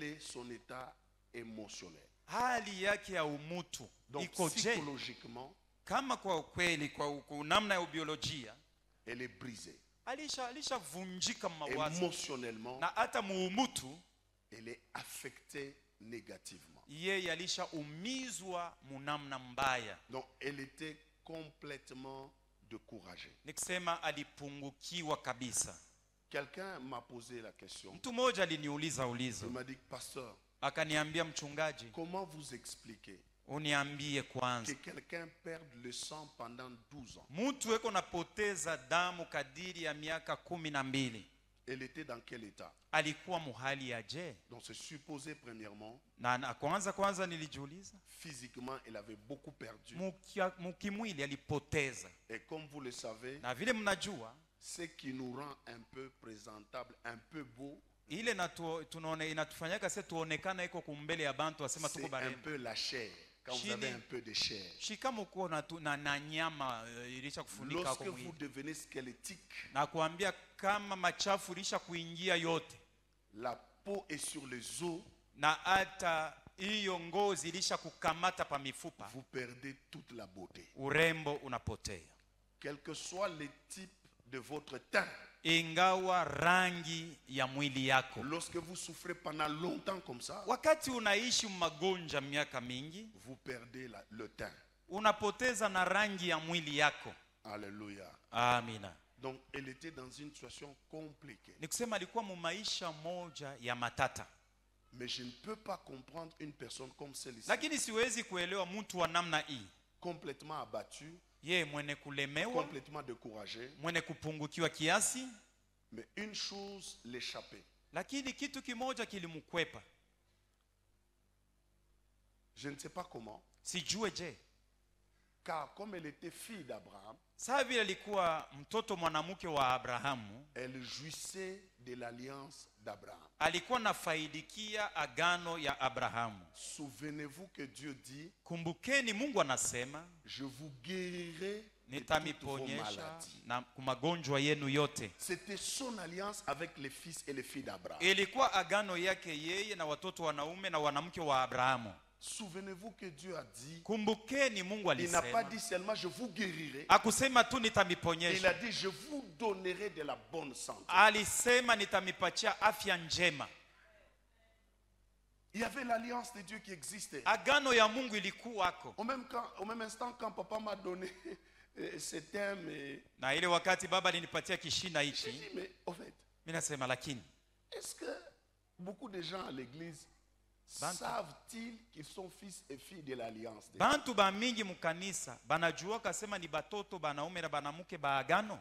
est son état émotionnel? Hali yake ya umutu Donc iko je? psychologiquement, Kama kwa ukweli, kwa namna ya ubiolojia, elle est brisée. alishavunjika mawazo, Émotionnellement, na hata muumutu elle est affectée négativement. yeye alishaumizwa munamna mbaya. Donc elle était complètement découragée. Nikisema alipungukiwa kabisa. Quelqu'un m'a posé la question. Mtu mmoja aliniuliza Il ulizo, m'a dit, pasteur, Akaniambia, mchungaji, comment vous expliquer uniambie que kwanza, quelqu'un perde le sang pendant 12 ans? mtu eko napoteza damu kadiri ya miaka 12. Elle était dans quel état? Alikuwa muhali ya je? Donc c'est supposé premièrement, Na kwanza nilijiuliza, physiquement elle avait beaucoup perdu. mukimwili alipoteza. Et comme vous le savez, Na vile mnajua, ce qui nous rend un peu présentable, un peu beau, ile inatufanyaka sisi tuonekana iko kumbele ya bantu wasema tuko c'est un barembo. peu la chair. Quand vous avez un peu de chair. Shikamuko na nyama ilisha kufunika Lorsque kwa mwili. vous devenez squelettique, Na kuambia kama machafu ilisha kuingia yote, la peau est sur les os, na hata hiyo ngozi ilisha kukamata pa mifupa, vous perdez toute la beauté. urembo unapotea. Quel que soit le type de votre teint, Ingawa rangi ya mwili yako, lorsque vous souffrez pendant longtemps comme ça, wakati unaishi magonjwa miaka mingi, vous perdez le teint. unapoteza na rangi ya mwili yako. Alléluia. Amina. Donc elle était dans une situation compliquée. Ni kusema alikuwa mu maisha moja ya matata. Mais je ne peux pas comprendre une personne comme celle-ci, Lakini siwezi kuelewa mtu wa namna hii, complètement abattue, ye mwene kulemewa, complètement découragée. mwene kupungukiwa kiasi, Mais une chose l'échappait. lakini kitu kimoja kilimkwepa. Je ne sais pas comment. Sijue je, Car comme elle était fille d'Abraham, saa vile alikuwa mtoto mwanamke wa Abrahamu, elle jouissait de l'alliance d'Abraham. alikuwa nafaidikia agano ya Abrahamu. Souvenez-vous que Dieu dit, Kumbukeni Mungu anasema, je vous guérirai de toutes vos nitamiponyesha maladies. na kumagonjwa yenu yote. C'était son alliance avec les fils et les filles d'Abraham. Ilikuwa agano yake yeye na watoto wanaume na wanamke wa Abrahamu. Souvenez-vous que Dieu a dit, Kumbukeni Mungu il n'a pas alisema, dit seulement je vous guérirai, akusema tu il nitamiponyesha, a dit je vous donnerai de la bonne santé. alisema nitamipatia afya njema. Il y avait l'alliance de Dieu qui existait. Agano ya Mungu ilikuwako. Au même instant, quand papa m'a donné ce thème, Na ile wakati baba alinipatia kishina j'ai hichi, dit, mais au fait, mimi nasema lakini est-ce que beaucoup de gens à l'église Bantu. savent-ils qu'ils sont fils et filles de l'alliance de Dieu? bantu ba mingi mukanisa banajua kasema ni batoto banaume na banamuke ba agano?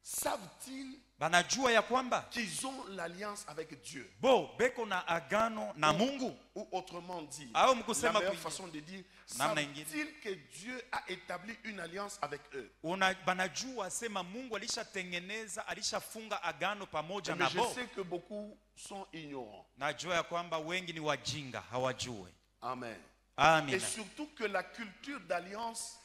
Savent-ils Banajua ya kwamba qu'ils ont l'alliance avec Dieu? beko na agano na Mungu? Ou autrement dit, Au la mkusema meilleure kuingia. façon de dire, Namna ingine. savent-ils que Dieu a établi une alliance avec eux? Banajua sema Mungu alishatengeneza, alishafunga agano pamoja Mais na je bo. sais que beaucoup sont ignorants. Najua ya kwamba wengi ni wajinga, hawajue. Amen. Et Amina. surtout que la culture d'alliance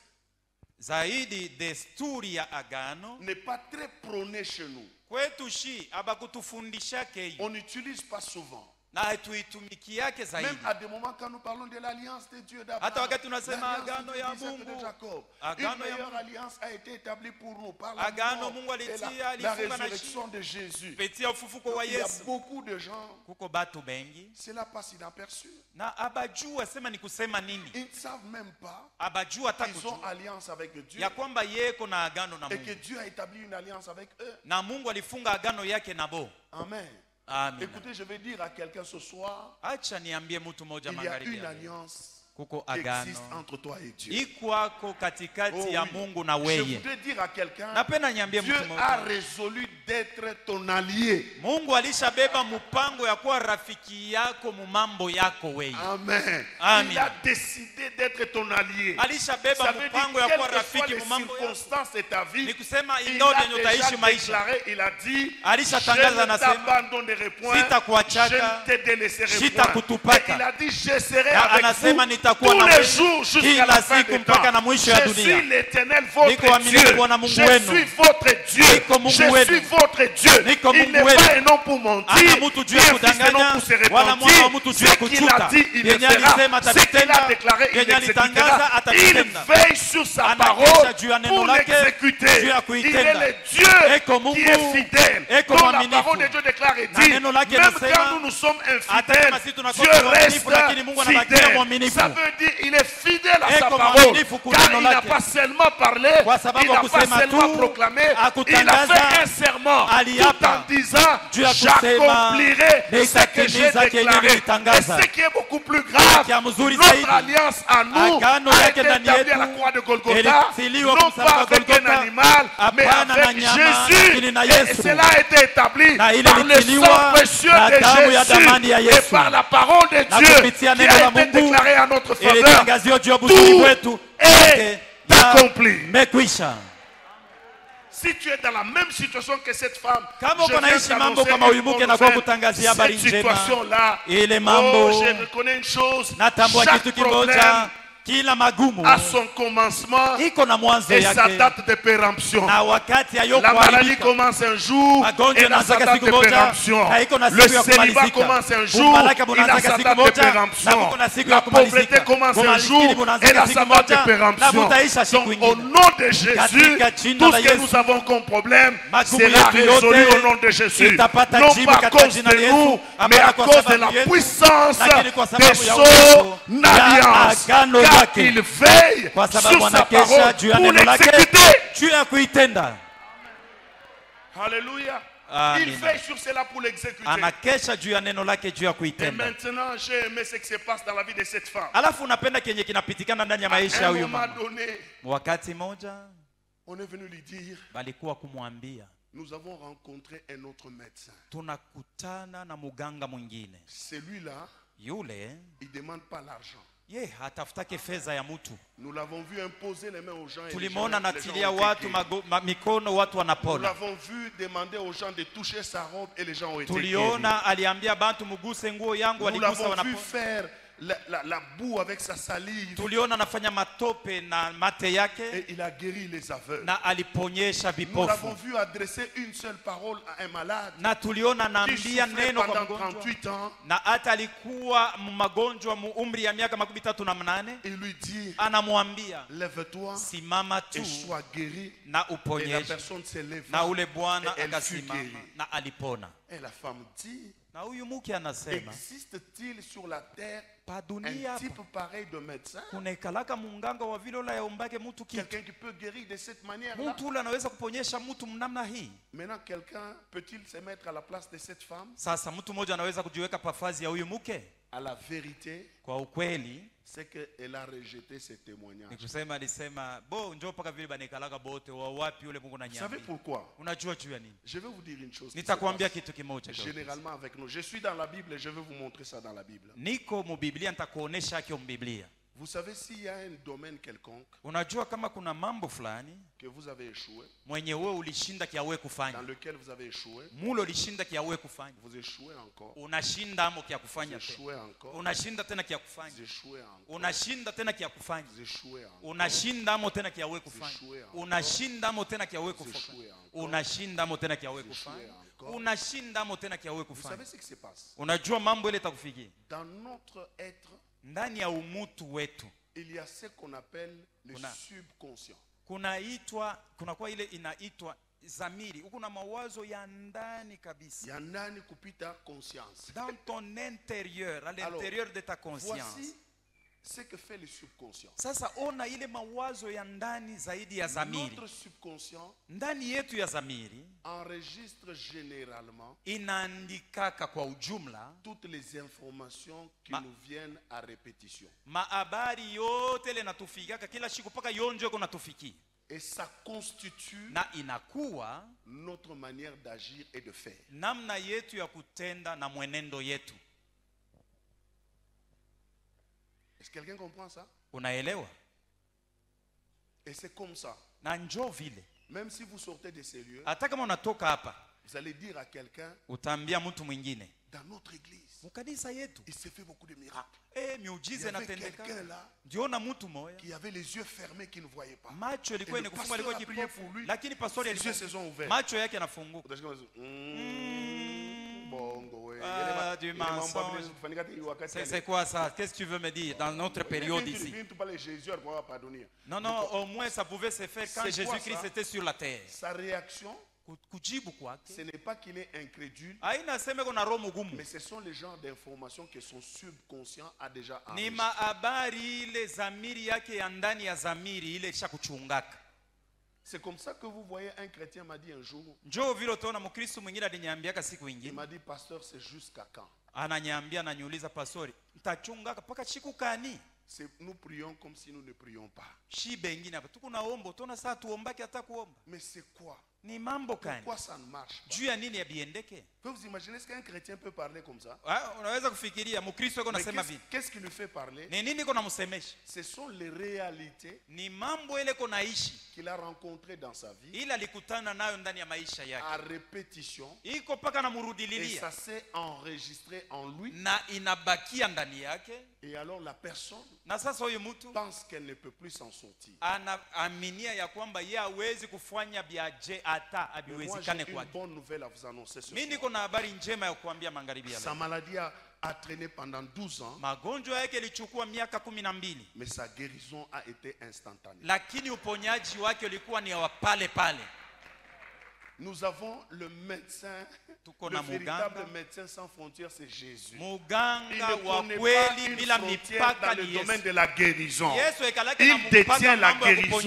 Zaidi desturi ya agano n'est pas très prônée chez nous. kwetu shi abakutufundishake hiyo On n'utilise pas souvent. na hatuitumikiake Même zaidi. à des moments quand nous parlons de l'alliance de Dieu Hata d'Abraham, wakati tunasema l'alliance agano de ya Isaac et de Mungu, Jacob, agano une ya meilleure Mungu. alliance a été établie pour nous par la Agano mort Mungu et alitia, la alifunga na résurrection de Jésus. Kupitia ufufuko wa Il y a Yesu, beaucoup de gens, kuko batu bengi cela passe inaperçu. na abajua sema ni kusema nini, Ils ne savent même pas abajua hata qu'ils ont kujua alliance avec Dieu ya kwamba yeko na agano na et que Mungu Dieu a établi une alliance avec eux. na Mungu alifunga agano yake na bo. Amen. Amina. Écoutez, je vais dire à quelqu'un ce soir, Acha niambie mtu moja il y a magharibi une ya leo. alliance Kuko qui existe agano entre toi et Dieu. ikwako katikati Oh ya oui. Mungu na Je weye. voudrais dire à quelqu'un, Napenda niambie Dieu mtu a moja, résolu d'être ton allié. Mungu alishabeba mpango ya kuwa rafiki yako mumambo yako weye. Amen. Amen. Il a décidé d'être ton allié. Alishabeba Ça veut dire, mpango ya quelles kuwa que soient rafiki les mumambo yako. circonstances de ta vie, Ni kusema il ingawa a yenye déjà utaishi maisha, déclaré, il a dit, Alishatangaza je ne anasema, t'abandonnerai point, je sitakuachaka, ne te délaisserai point. sitakutupaka. Et il a dit, je serai Na avec anasema vous nitakuwa tous na les wewe jours jusqu'à kila la fin siku des mpaka temps. na mwisho ya Je dunia. suis l'Éternel, votre Niko mwaminifu Dieu. Bwana Mungu Je wenu. suis votre Dieu. Niko Mungu Je wenu. suis votre Dieu. Niko Il Mungu n'est wenu. pas un homme pour mentir, Ana mtu juu ya ni un fils d'un kudanganya, homme pour se wala mwana wa mtu repentir. juu ya Ce qu'il a kuchuka. dit, il le Yenye fera. alisema Ce qu'il a atatenda, déclaré, il yenye alitangaza l'exécutera. Il atatenda. veille sur sa Anakesha parole juu ya neno pour lake, l'exécuter. juu ya Il est kuitenda. le Dieu Eko Mungu, qui est fidèle. eko Quand la mwaminifu. parole de Dieu déclare et Na dit, neno lake même linasema, quand nous sommes hata infidèles, kama sisi tunakuwa Dieu waaminifu, reste lakini Mungu anabakia fidèle. mwaminifu. Ça veut dire il est fidèle à sa Eko parole. mwaminifu kwa Car neno il n'a lake. pas seulement parlé, Kwa sababu il n'a pas hakusema seulement tu, proclamé, il a hakutangaza, fait un serment serment tout aliapa en disant juu ya kusema j'accomplirai ce que j'ai nitatimiza kenye déclaré. Et nilitangaza. ce qui est beaucoup plus grave, Kia mzuri notre zaidi, alliance à nous agano a yake été ndani établie à yetu la croix de Golgotha, ilitiliwa non kwa msalaba pas wa avec un Golgotha, animal, mais hapana na avec nyama, Jésus. lakini na Et Yesu. cela a été établi Na ile par le ilitiliwa sang précieux na damu ya de damani ya Jésus et Yesu. par la parole de Na Dieu kupitia qui neno la a été Mungu, déclarée en notre faveur. ilitangaziwa juu ya busuri Tout wetu est accompli. mekwisha. Si tu es dans la même situation que cette femme, Kama je uko viens naishi mambo t'annoncer kama une huyu mke bonne na kwa nouvelle. kutangazia habari Cette njema. situation-là, Ile mambo, oh, je reconnais une chose, natambua chaque kitu problème kimoja, kila magumu a son commencement iko na mwanzo et sa yake, date de péremption. na wakati hayo La maladie kuharibika. commence un jour Magonjwa et la sa yanaanzaka date siku de moja, péremption. na iko na Le siku ya célibat kumalizika. commence un jour Kumalaka et la bunaanzaka sa siku date de moja, na péremption. kuko na siku ya La pauvreté kumalizika. commence un Kumalikini jour bunaanzaka et la siku sa date de moja, na péremption. butaisha siku Donc ingine. au nom de Jésus, Katika jina tout la ce que Yesu, nous avons comme problème magumu sera yetu résolu yote au nom de Jésus. itapata Non jibu pas à katika cause jina la de Yesu, nous, hapana mais à kwa cause de sababu la yetu, puissance lakini kwa de sababu ya son uwezo ya alliance. agano Car lake. il veille Kwa sababu sur sa anakesha parole juu ya pour neno lake, l'exécuter. juu ya kuitenda. Alléluia. Amina. Il veille sur cela pour l'exécuter. Anakesha juu ya neno lake, juu ya Et kuitenda. maintenant, j'ai aimé ce qui se passe dans la vie de cette femme. Alafu unapenda kenye kinapitikana ndani ya maisha À ya un huyu moment mama. donné, Wakati moja on est venu lui dire, balikuwa kumwambia nous avons rencontré un autre médecin. tunakutana na muganga mwingine. Celui-là, Yule il ne demande pas l'argent. ye hatafutake fedha ya mtu. Nous l'avons vu imposer les mains aux gens. Et les gens, Tulimuona les gens natilia ont été watu guéris. mikono, watu Nous wanapona. l'avons vu demander aux gens de toucher sa robe et les gens ont été guéris. Tuliona aliambia bantu muguse nguo yangu, Nous waligusa l'avons vu wanapona. faire la boue avec sa salive. Tuliona anafanya matope na mate yake Et il a guéri les aveugles. na aliponyesha Nous l'avons vipofu. vu adresser une seule parole à un malade Na tuliona qui naambia souffrait neno kwa pendant mgonjwa 38 ans. na hata alikuwa magonjwa umri ya miaka 38. Il lui dit, Anamwambia lève-toi simama tu et sois guéri. na Et la uponyeshe. personne se lève Na ule bwana et elle fut akasimama guérie. na alipona. Et la femme dit, Na huyu mke anasema existe-t-il sur la terre pa dunia un hapa type pareil de médecin? kunekalaka munganga wa vile ula yaombake mtu kitu. Quelqu'un qui peut guérir de cette manière-là? Mtu ule anaweza kuponyesha mtu mnamna hii. Maintenant, quelqu'un peut-il se mettre à la place de cette femme? Sasa mtu mmoja anaweza kujiweka pafazi ya huyu mke? À la vérité, Kwa ukweli c'est qu'elle a rejeté ce témoignage. ni kusema alisema bo njoo paka vile banekalaka bote wa wapi ule Mungu na Vous savez nyambi. pourquoi? Unajua juu ya nini? Je vais vous dire une chose. qui se Nitakwambia passe kitu kimoja. généralement avec nous. Je suis dans la Bible et je vais vous montrer ça dans la Bible. Niko mu Biblia, nitakuonesha kio mbiblia. Vous savez, s'il y a un domaine quelconque Unajua kama kuna mambo fulani que vous avez échoué, mwenye wewe ulishinda kiawe dans kufanya. lequel vous avez échoué, Mulo ulishinda kiawe kufanya. vous échouez encore, Unashinda amo kia vous kufanya tena. échouez encore, Unashinda tena kia vous kufanya. échouez encore, Unashinda tena kia kufanya. vous échouez encore, Unashinda amo tena kiawe kufanya. Zishuwe encore. Unashinda amo tena kiawe Zishuwe kufanya. encore. Unashinda amo tena kiawe Zishuwe kufanya. encore. Unashinda amo tena kiawe Vous kufanya. savez ce qui se passe? Unajua mambo ile itakufikia. Dans notre être, Ndani ya umutu wetu il y a ce qu'on appelle le Kuna. subconscient. kunakuwa ile inaitwa zamiri. Huko na mawazo ya ndani kabisa. Ya ndani kupita conscience. Dans ton intérieur, à l'intérieur de ta conscience. Voici ce que fait le subconscient. Sasa ona ile mawazo ya ndani zaidi ya zamiri. Notre subconscient Ndani yetu ya zamiri enregistre généralement inaandikaka kwa ujumla toutes les informations qui nous viennent à répétition. mahabari yote ile natufikaka kila siku paka yonjo ko natufikia. Et ça constitue Na inakuwa notre manière d'agir et de faire. namna yetu ya kutenda na mwenendo yetu. Est-ce que quelqu'un comprend ça? Unaelewa? Et c'est comme ça. Na njoo vile. Même si vous sortez de ces lieux, Hata kama unatoka hapa, vous allez dire à quelqu'un, utaambia mtu mwingine, dans notre église, mukanisa yetu il s'est fait beaucoup de miracles. Il miujiza y avait inatendeka. quelqu'un là Ndiona mtu moya qui avait les yeux fermés qui ne voyait pas. macho Et ilikuwa le inakufumba, pasteur ilikuwa a prié kipofu, pour lui. lakini pastori Ses yeux se sont ouverts. macho yake yanafunguka. Du mensonge. C'est quoi ça? Qu'est-ce que tu veux me dire dans notre période ici? Non, non, au moins ça pouvait se faire quand C'est quoi Jésus-Christ ça? était sur la terre. Sa réaction, Kujibu kwake ce n'est pas qu'il est incrédule, haina sema kuna roho mgumu, mais ce sont les genres d'informations que son subconscient a déjà ni enregistrées. mahabari ile zamiri yake ya ndani ya zamiri ile isha kuchungaka. C'est comme ça que vous voyez un chrétien m'a dit un jour. Il m'a dit, pasteur, c'est jusqu'à quand? Nous prions comme si nous ne prions pas. Mais c'est quoi? Pourquoi ça ne marche pas? Vous imaginez, est-ce qu'un chrétien peut parler comme ça? Qu'est-ce qui lui fait parler? Ce sont les réalités qu'il a rencontrées dans sa vie à répétition, et ça s'est enregistré en lui. Et alors la personne pense qu'elle ne peut plus s'en sortir. Mais moi j'ai une bonne nouvelle à vous annoncer ce soir. Sa maladie a traîné pendant 12 ans, mais sa guérison a été instantanée. Nous avons le médecin, le véritable médecin sans frontières, c'est Jésus. Il ne connaît pas une frontière dans le domaine de la guérison. Il détient la guérison.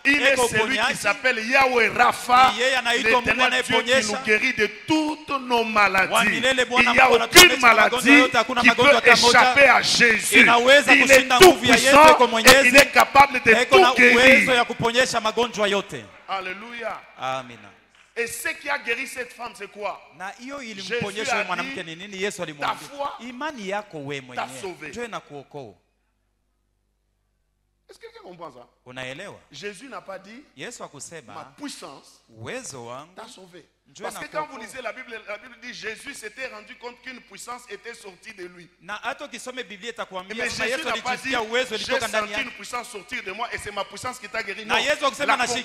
Il est celui qui s'appelle Yahweh Rapha, l'éternel Dieu qui nous guérit de toutes nos maladies. Il n'y a aucune maladie qui peut échapper à Jésus. Il est tout puissant et il est capable de tout guérir. Alléluia. Amen. Et ce qui a guéri cette femme, c'est quoi? Jésus a dit, ta foi t'a sauvé. Est-ce que quelqu'un comprend ça? Jésus n'a pas dit, ma puissance t'a sauvé. Parce que quand vous lisez la Bible dit Jésus s'était rendu compte qu'une puissance était sortie de lui. Mais Jésus n'a pas dit, j'ai senti une puissance sortir de moi et c'est ma puissance qui t'a guéri. Non, la conclusion de Jésus,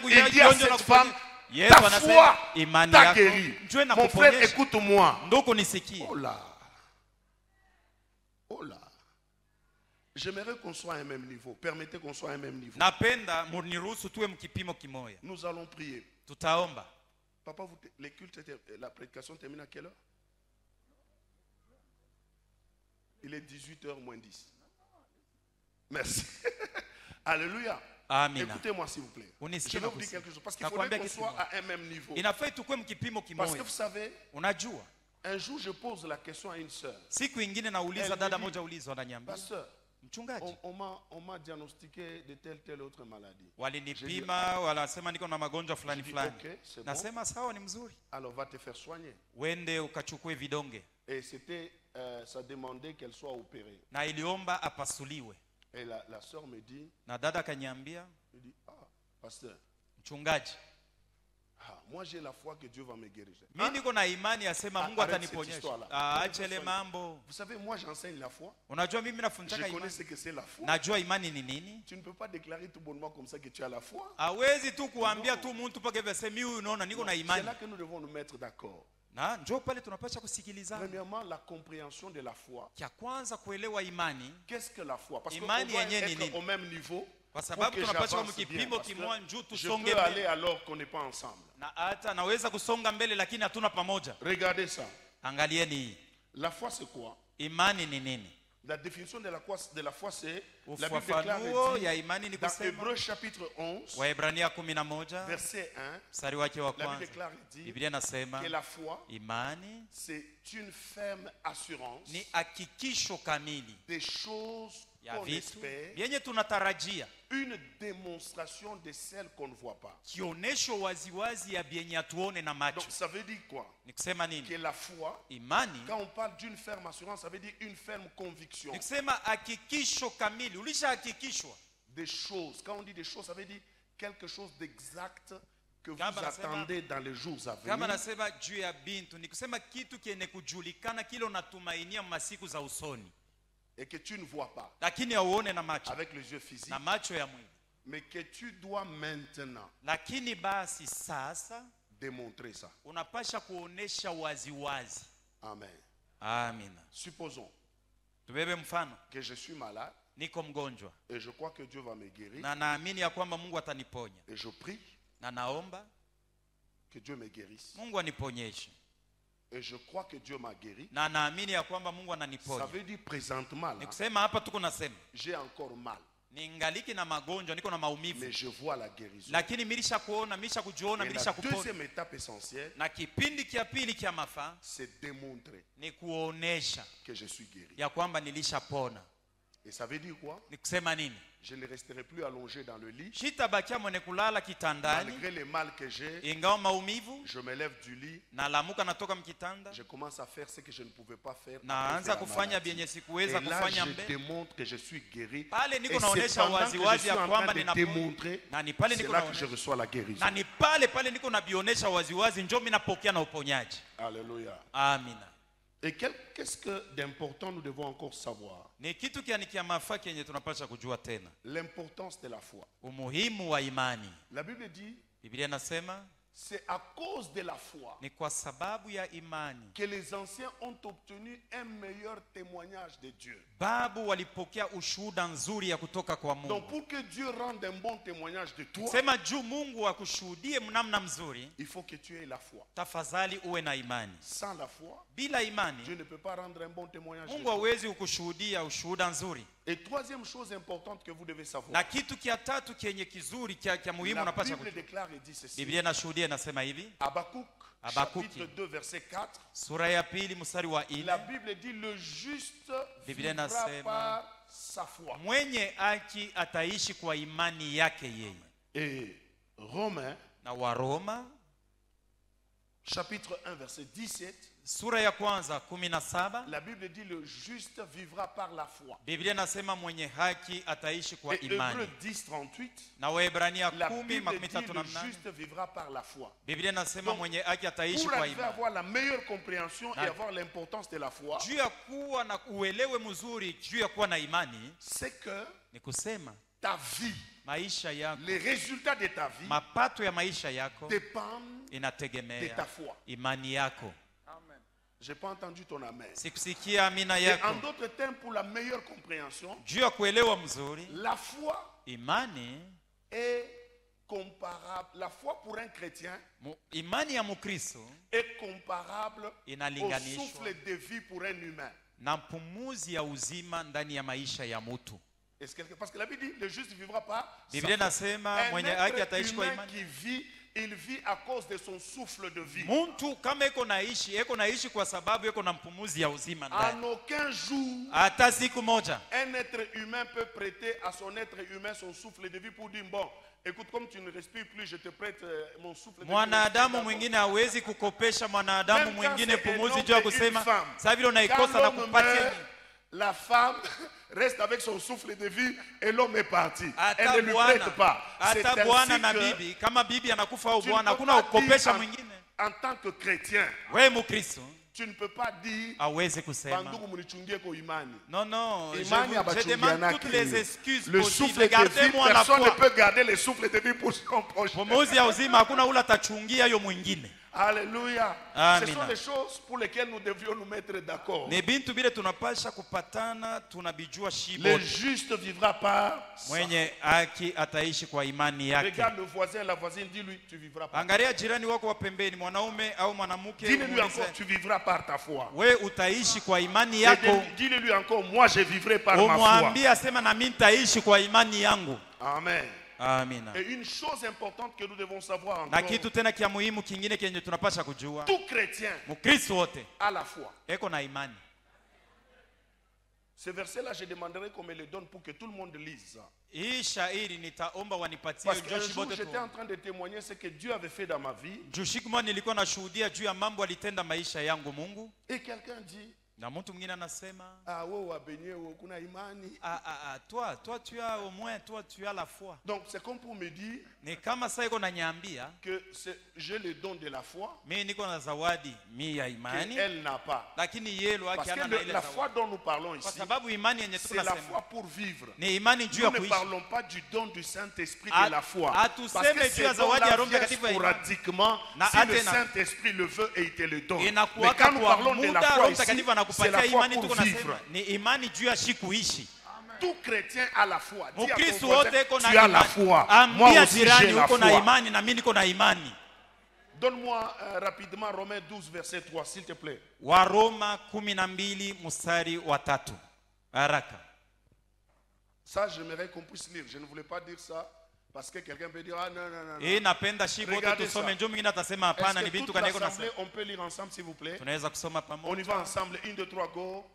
il dit à cette femme, ta foi t'a guéri. Mon frère, écoute-moi. Oh là. Oh là. J'aimerais qu'on soit à un même niveau. Permettez qu'on soit à un même niveau. Nous allons prier. Papa, les cultes, la prédication termine à quelle heure? Il est 18h moins 10. Merci. Alléluia. Amen. Écoutez-moi s'il vous plaît. Je vais vous dire quelque chose. Parce qu'il faudrait qu'on soit à un même niveau. Parce que vous savez, un jour je pose la question à une sœur. Elle me dit, pasteur, on m'a diagnostiqué de telle autre maladie. Dit, ok, c'est bon. Alors va te faire soigner. Et c'était, ça demandait qu'elle soit opérée. Et la sœur me dit, ah, pasteur, moi j'ai la foi que Dieu va me guérir. Vous savez, moi j'enseigne la foi. Je connais ce que c'est la foi. Tu ne peux pas déclarer tout bonnement comme ça que tu as la foi. C'est là que nous devons nous mettre d'accord. Premièrement, la compréhension de la foi. Qu'est-ce que la foi? Parce qu'on doit être au même niveau pour que j'avance bien. Je peux aller alors qu'on n'est pas ensemble. Regardez ça. La foi c'est quoi? La définition de la foi c'est, la Bible déclare dans Hébreux chapitre 11, verset 1, la Bible déclare dit que la foi c'est une ferme assurance des choses qu'on espère, une démonstration de celles qu'on ne voit pas. Donc ça veut dire quoi? Que la foi, quand on parle d'une ferme assurance, ça veut dire une ferme conviction. Des choses, quand on dit des choses, ça veut dire quelque chose d'exact que vous attendez dans les jours à venir et que tu ne vois pas avec les yeux physiques, mais que tu dois maintenant démontrer ça. Amen. Amen. Supposons que je suis malade et je crois que Dieu va me guérir et je prie que Dieu me guérisse et je crois que Dieu m'a guéri. Ça veut dire présentement là, j'ai encore mal. ningaliki na magonjwa, niko na maumivu, mais je vois la guérison. lakini milisha kuona, milisha kujiona, milisha kupona. La deuxième étape essentielle, na kipindi kia pili kia mafaa, c'est démontrer ni kuonesha que je suis guéri. ya kwamba nilishapona. Et ça veut dire quoi? Ni kusema nini? Je ne resterai plus allongé dans le lit. Shitabakia mwenye kulala kitandani. Malgré les mal que j'ai, ingawa maumivu, je me lève du lit. Nalamuka natoka mkitanda. Je commence à faire ce que je ne pouvais pas faire. Naanza kufanya bienye sikuweza kufanya mbele. Je démontre que je suis guéri. Pale niko naonesha wazi wazi ya kwamba ninapona. Na ni pale niko naonesha. C'est là que je reçois la guérison. Na ni pale niko nabionesha wazi wazi njoo mimi napokea na uponyaji. Alléluia. Amina. Et qu'est-ce que d'important nous devons encore savoir? Ni kitu kiani kia mafaa kenye tunapaswa kujua tena. L'importance de la foi. Umuhimu wa imani. La Bible dit, Biblia inasema, c'est à cause de la foi ni kwa sababu ya imani que les anciens ont obtenu un meilleur témoignage de Dieu. Babu walipokea ushuhuda nzuri ya kutoka kwa Mungu. Donc pour que Dieu rende un bon témoignage de toi, sema juu Mungu akushuhudie mnamna mzuri, il faut que tu aies la foi. Tafadhali uwe na imani. Sans la foi, bila imani, Dieu ne peut pas rendre un bon témoignage de toi. Mungu hawezi kukushuhudia ushuhuda nzuri. Et troisième chose importante que vous devez savoir. Na kitu kia tatu kenye kizuri kia muhimu unapaswa kujua. La Bible déclare et dit ceci. Biblia inashuhudia inasema hivi. Habakkuk chapitre 2 verset 4. Sura ya pili mstari wa 4. La Bible dit le juste vivra par sa foi. Mwenye haki ataishi kwa imani yake yeye. Et Romains na Waroma chapitre 1 verset 17. Sura ya kwanza 17. La Bible dit le juste vivra par la foi. Biblia nasema mwenye haki ataishi kwa imani. Hébreux 10:38. Na Waebrania la Bible dit 10:38. le juste vivra par la foi. Biblia nasema mwenye haki ataishi kwa imani. Pour avoir la meilleure compréhension et avoir l'importance de la foi. Juu ya kuwa na uelewe mzuri juu ya kuwa na imani, c'est que ni kusema ta vie, maisha yako, les résultats de ta vie, mapato ya maisha yako dépendent inategemea de ta foi. imani yako. J'ai pas entendu ton amen. Sikusikia amina Et yako. en d'autres termes, pour la meilleure compréhension, juu ya kuelewa mzuri, la foi, imani est comparable. La foi pour un chrétien, imani ya Mkristo est comparable au inalinganishwa souffle de vie pour un humain. na pumuzi ya uzima ndani ya maisha ya mtu. Parce que la Bible dit le juste vivra pas. Biblia nasema mwenye haki ataishi kwa imani. Qui vit, il vit à cause de son souffle de vie. Mtu kama eko naishi kwa sababu eko na mpumuzi ya uzima ndani. En aucun jour, hata siku moja, un être humain peut prêter à son être humain son souffle de vie pour dire bon, écoute, comme tu ne respires plus, je te prête mon souffle de vie. Mwanadamu mwingine hawezi kukopesha mwanadamu mwingine pumuzi juu ya kusema sasa vile unaikosa na kupatia. La femme reste avec son souffle de vie et l'homme est parti. Elle ne lui prête pas. Hata bwana na bibi, kama bibi anakufa au bwana, hakuna kukopesha mwingine. En tant que chrétien, wewe Mkristo, tu ne peux pas dire hawezi kusema non, non, je demande toutes les excuses le souffle de vie, personne ne peut garder le souffle de vie pour son prochain. Pumuzi ya uzima hakuna ule atachungia hiyo mwingine. Alléluia. Ce sont des choses pour lesquelles nous devions nous mettre d'accord. Ni bintu bile tunapasha kupatana, tunabijua shibo. Le juste vivra par mwenye haki ataishi kwa imani yake. Regarde le voisin, la voisine, dis-lui tu vivras par. Angalia jirani wako wa pembeni, mwanaume au mwanamke, dis-lui encore tu vivras par ta foi. Wewe utaishi kwa imani yako. Dis-lui encore moi je vivrai par ma foi. Umwambie asema na mimi nitaishi kwa imani yangu. Amen. Amina. Et une chose importante que nous devons savoir encore. Na kitu tena kia muhimu kingine kenye tunapasha kujua. Tout chrétien Mkristo wote a la foi. Eko na imani. Ce verset-là, je demanderai qu'on me le donne pour que tout le monde lise. Hii shairi nitaomba wanipatie. Parce qu'un jour j'étais en train de témoigner ce que Dieu avait fait dans ma vie. Jushikmo nilikuwa nashuhudia juu ya mambo alitenda maisha yangu Mungu. Et quelqu'un dit, na mtu mwingine anasema, wewe wabenye kuna imani. Toi tu as au moins tu as la foi. Donc c'est comme pour me dire, ni kama sasa iko nanyambia que j'ai le don de la foi. Mimi niko na zawadi mimi ya imani. Elle n'a pas. Lakini yeye yake ana ile la foi dont nous parlons ici. Kwa sababu imani yenye tunasema. C'est la foi pour vivre. Ni imani juu ya kuishi. Nous ne parlons pas du don du Saint-Esprit de la foi. Parce que c'est zawadi ya Roho Mtakatifu sporadiquement si le Saint-Esprit le veut et il te le donne. Mais quand nous parlons de la foi ici, c'est la foi pour vivre. Ni imani juu ya kuishi. Tout chrétien a la foi. Dis à ton voisin, tu as la foi. Moi aussi j'ai la foi. Donne-moi rapidement Romains 12 verset 3 s'il te plaît. Waroma 12 mstari wa 3. Haraka. Ça, j'aimerais qu'on puisse lire. Je ne voulais pas dire ça parce que quelqu'un peut dire ah non, non, non. Regardez ça. Est-ce que toute l'assemblée, on peut lire ensemble s'il vous plaît? On y va ensemble. 1, 2, 3, go.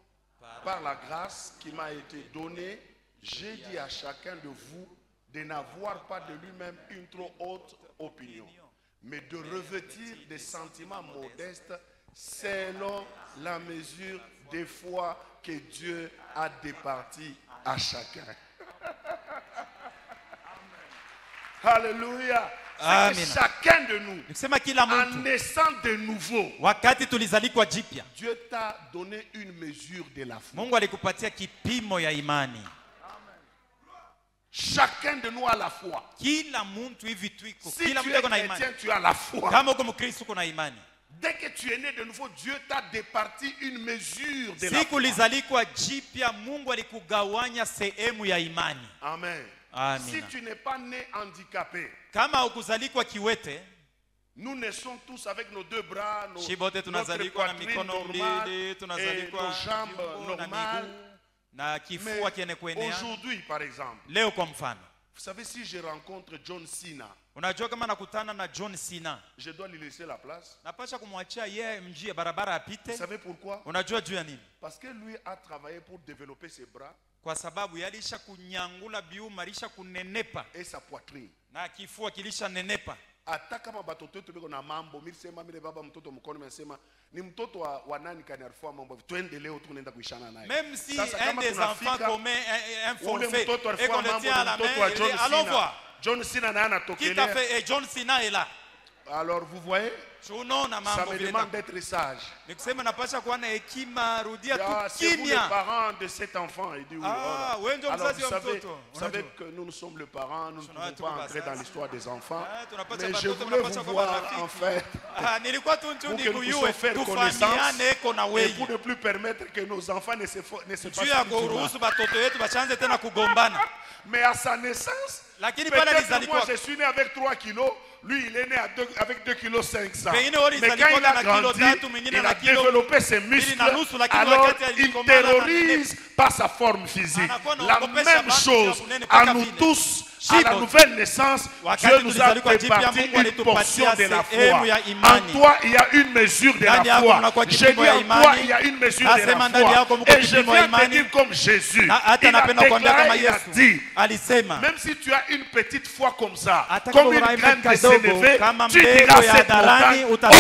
Par la grâce qui m'a été donnée, j'ai dit à chacun de vous de n'avoir pas de lui-même une trop haute opinion, mais de revêtir des sentiments modestes selon la mesure des foi que Dieu a départi à chacun. Alléluia. Chacun de nous, en naissant de nouveau, Dieu t'a donné une mesure de la foi. Chacun de nous a la foi. Si tu es chrétien, tu as la foi. Dès que tu es né de nouveau, Dieu t'a départi une mesure de la foi. Amen. Si tu n'es pas né handicapé, nous naissons tous avec nos deux bras, notre poitrine normale et nos jambes normales. Mais aujourd'hui, par exemple, vous savez, si je rencontre John Cena, je dois lui laisser la place. Vous savez pourquoi? Parce que lui a travaillé pour développer ses bras et sa poitrine. Hata kama batoto wetu biko na mambo milisema mile baba mtoto mkono mesema ni mtoto wa nani kaniarifua mambo twende leo tunaenda kuishana naye. Même si un des enfants commet un forfait et qu'on le tient à la main, allons voir. John Cena na anatokelea. Qui t'a fait? Et John Cena est là. Alors vous voyez, ça me demande d'être sage. C'est vous les parents de cet enfant. Il dit, oui, alors vous savez que nous sommes les parents, nous ne pouvons pas entrer dans l'histoire des enfants. Mais je voulais vous voir en fait, pour que nous puissions faire connaissance et pour ne plus permettre que nos enfants ne se fassent. Mais à sa naissance, peut-être que moi je suis né avec 3 kilos, lui il est né avec 2 kilos 500. Mais quand il a grandi, il a développé ses muscles, alors il terrorise par sa forme physique. La même chose à nous tous. À la nouvelle naissance, Dieu nous a réparti une portion de la foi. En toi, il y a une mesure de la foi. J'ai dit en toi, il y a une mesure de la foi. Et je viens te dire comme Jésus. Il a déclaré, il a dit, même si tu as une petite foi comme ça, comme une graine de sénévé, tu diras cette montagne, ôte-toi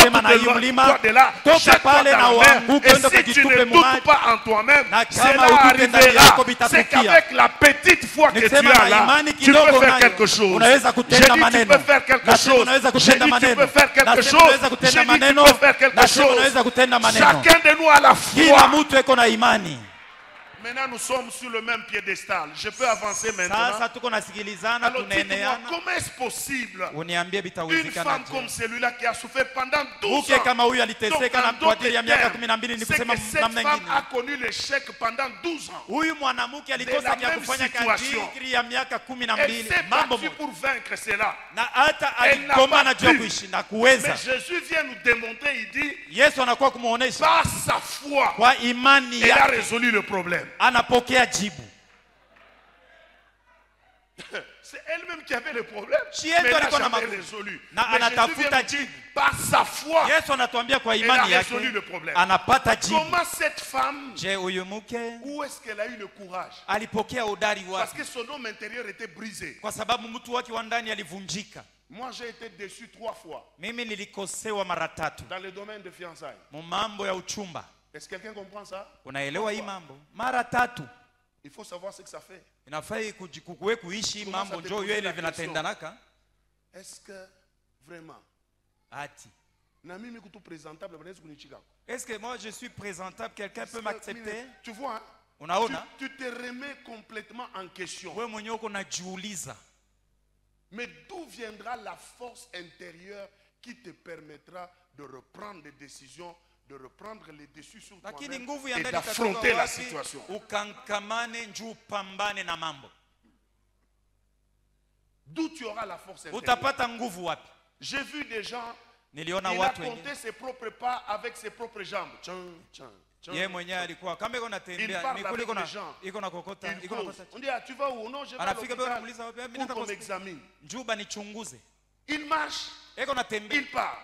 de là, jette-toi dans la mer. Et si tu ne doutes pas en toi-même, cela arrivera. C'est qu'avec la petite foi que tu as là, tu peux faire quelque chose. J'ai dit tu peux faire quelque chose. J'ai dit tu peux faire quelque chose. J'ai dit tu peux faire quelque chose. Chacun de nous a la foi. Maintenant nous sommes sur le même piédestal. Je peux avancer maintenant. Alors dites-moi, comment est-ce possible une femme comme celui-là qui a souffert pendant 12 ans? Donc en d'autres termes, c'est que cette femme a connu l'échec pendant 12 ans. De la même situation. Elle s'est battue pour vaincre cela. Elle n'a pas pu. Mais Jésus vient nous démontrer, il dit, par sa foi, elle a résolu le problème. C'est elle-même qui avait le problème, mais elle n'a jamais résolu. Mais Jésus vient nous dire, par sa foi, elle a résolu le problème. Comment cette femme, où est-ce qu'elle a eu le courage? Parce que son homme intérieur était brisé. Moi j'ai été déçu 3 fois dans le domaine de fiançailles. Est-ce que quelqu'un comprend ça? Il faut savoir ce que ça fait. Est-ce que vraiment est-ce que moi je suis présentable? Quelqu'un peut m'accepter? Tu vois, tu te remets complètement en question. Mais d'où viendra la force intérieure qui te permettra de reprendre des décisions, de reprendre les dessus sur toi-même et d'affronter la situation? D'où tu auras la force intérieure? J'ai vu des gens, il a compté ses propres pas avec ses propres jambes. Yeye mwenyewe alikuwa kama iko natembea mikuli iko na kokota iko na kokota. On dit tu vas où? Non, je vais à l'hôpital pour qu'on m'examine. Njuba nichunguze. Il marche. Iko natembea. Il part.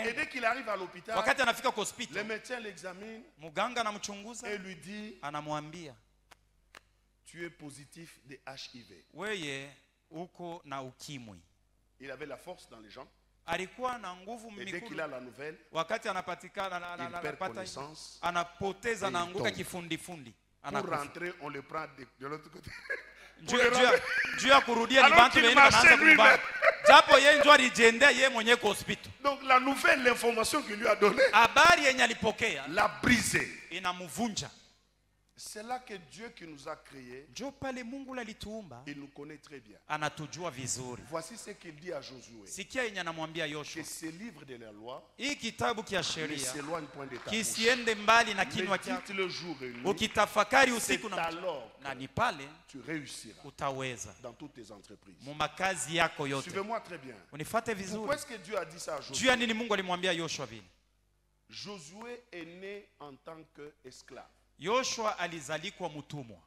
Et dès qu'il arrive à l'hôpital, wakati anafika kwa hospitali, le médecin l'examine. Muganga anamchunguza et lui dit, anamwambia tu es positif de HIV. Wewe uko na ukimwi. Il avait la force dans les jambes. Alikuwa na nguvu mikulu. Et dès qu'il a la nouvelle, wakati anapatikana anapoteza na anguka kifundi. Pour rentrer, on le prend de l'autre côté. Juu ya kurudia ni bantu wengine wanaanza kumbana. Japo yeye ndio alijendea yeye mwenyewe kwa hospitali. Donc la nouvelle, l'information qu'il lui a donnée, habari yenye alipokea l'a brisé. Inamuvunja. C'est là que Dieu qui nous a créés, il nous connaît très bien. Voici ce qu'il dit à Josué. Que ce livre de la loi ne s'éloigne point de ta bouche. Médite le jour et nuit. C'est alors que tu réussiras dans toutes tes entreprises. Suivez-moi très bien. Pourquoi est-ce que Dieu a dit ça à Josué? Josué est né en tant qu'esclave. Yoshua alizalikwa mtumwa.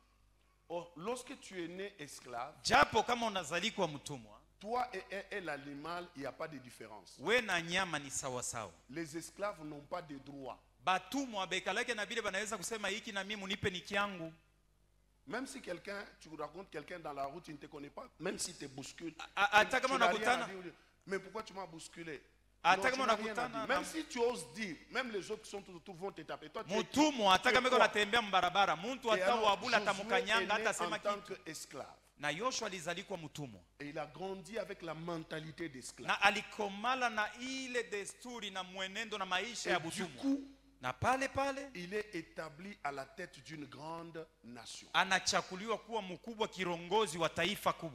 Lorsque tu es né esclave, japo kama unazalikwa mtumwa, toi et l'animal, il n'y a pas de différence. We na nyama ni sawa sawa. Les esclaves n'ont pas de droits. Batumwa bekalake na bile banaweza kusema hiki na mimi munipe ni kiangu. Même si tu rencontres quelqu'un dans la route, il ne te connaît pas, même si tu bouscules. Mais pourquoi tu m'as bousculé? Même si tu oses dire, même les autres qui sont autour vont te taper. Toi, tu es esclave. Et il a grandi avec la mentalité d'esclave. Et du coup, il est établi à la tête d'une grande nation.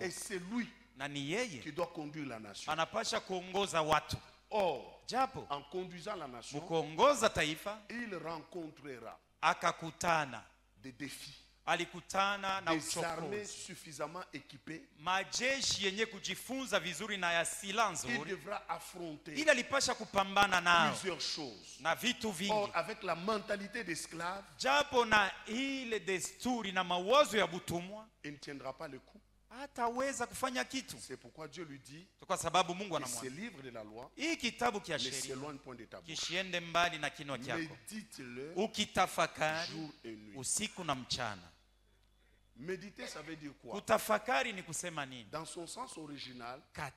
Et c'est lui qui doit conduire la nation. Or, en conduisant la nation, il rencontrera des défis, des armées suffisamment équipées. Il devra affronter plusieurs choses. Or, avec la mentalité d'esclave, il ne tiendra pas le coup. C'est pourquoi Dieu lui dit que ce livre de la loi ne s'éloigne point de ta bouche. Médite-le jour et nuit. Méditer, ça veut dire quoi? Dans son sens original, ça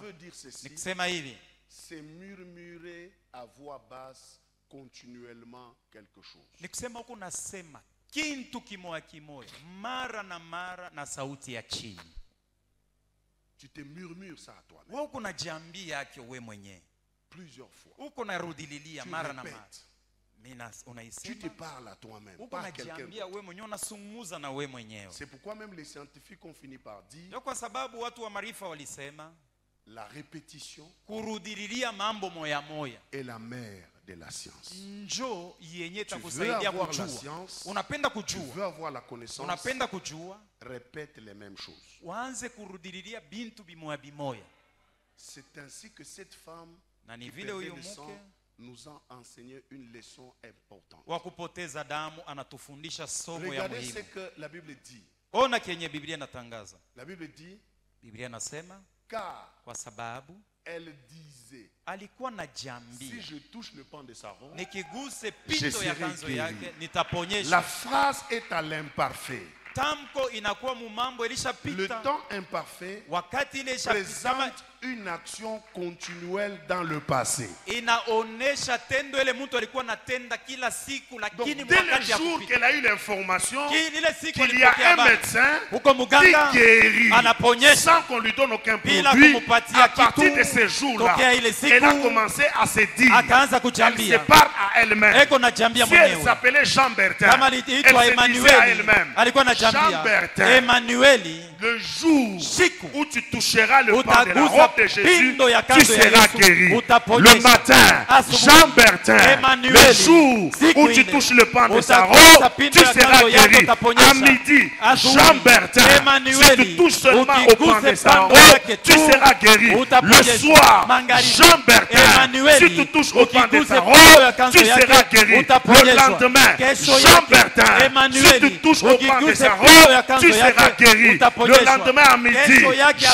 veut dire ceci: c'est murmurer à voix basse continuellement quelque chose. Kintu kimoya kimoya mara na mara na sauti ya chini. Tu te murmures ça à toi-même. Wewe unajiambia yake wewe mwenyewe plusieurs fois. Uko narudililia mara na mara. Tu te parles à toi-même, pas à quelqu'un. C'est pourquoi même les scientifiques ont fini par dire la répétition est la mère de la science. Tu veux avoir la science, tu veux avoir la connaissance, répète les mêmes choses. C'est ainsi que cette femme nous a enseigné une leçon importante. Regardez ce que la Bible dit. La Bible dit, car elle disait, si je touche le pan de sa robe, je serai guéri. La phrase est à l'imparfait. Le temps imparfait présente une action continuelle dans le passé. Donc, dès le jour qu'elle a eu l'information qu'il y a un médecin qui guérit sans qu'on lui donne aucun produit, à partir de ce jour-là, elle a commencé à se dire, elle se parle à elle-même. Si elle s'appelait Jean Bertin, elle se disait à elle-même, Jean Bertin, Le jour où tu toucheras le pan de la robe de Jésus, tu seras guéri. Le matin, Jean-Bertin, le jour où tu touches le pan de sa robe, tu seras guéri. À midi, Jean-Bertin, si tu touches seulement au pan de sa robe, tu seras guéri. Le soir, Jean-Bertin, si tu touches au pan de sa robe, tu seras guéri. Le lendemain, Jean-Bertin, si tu touches au pan de sa robe, tu seras guéri. Le lendemain à midi,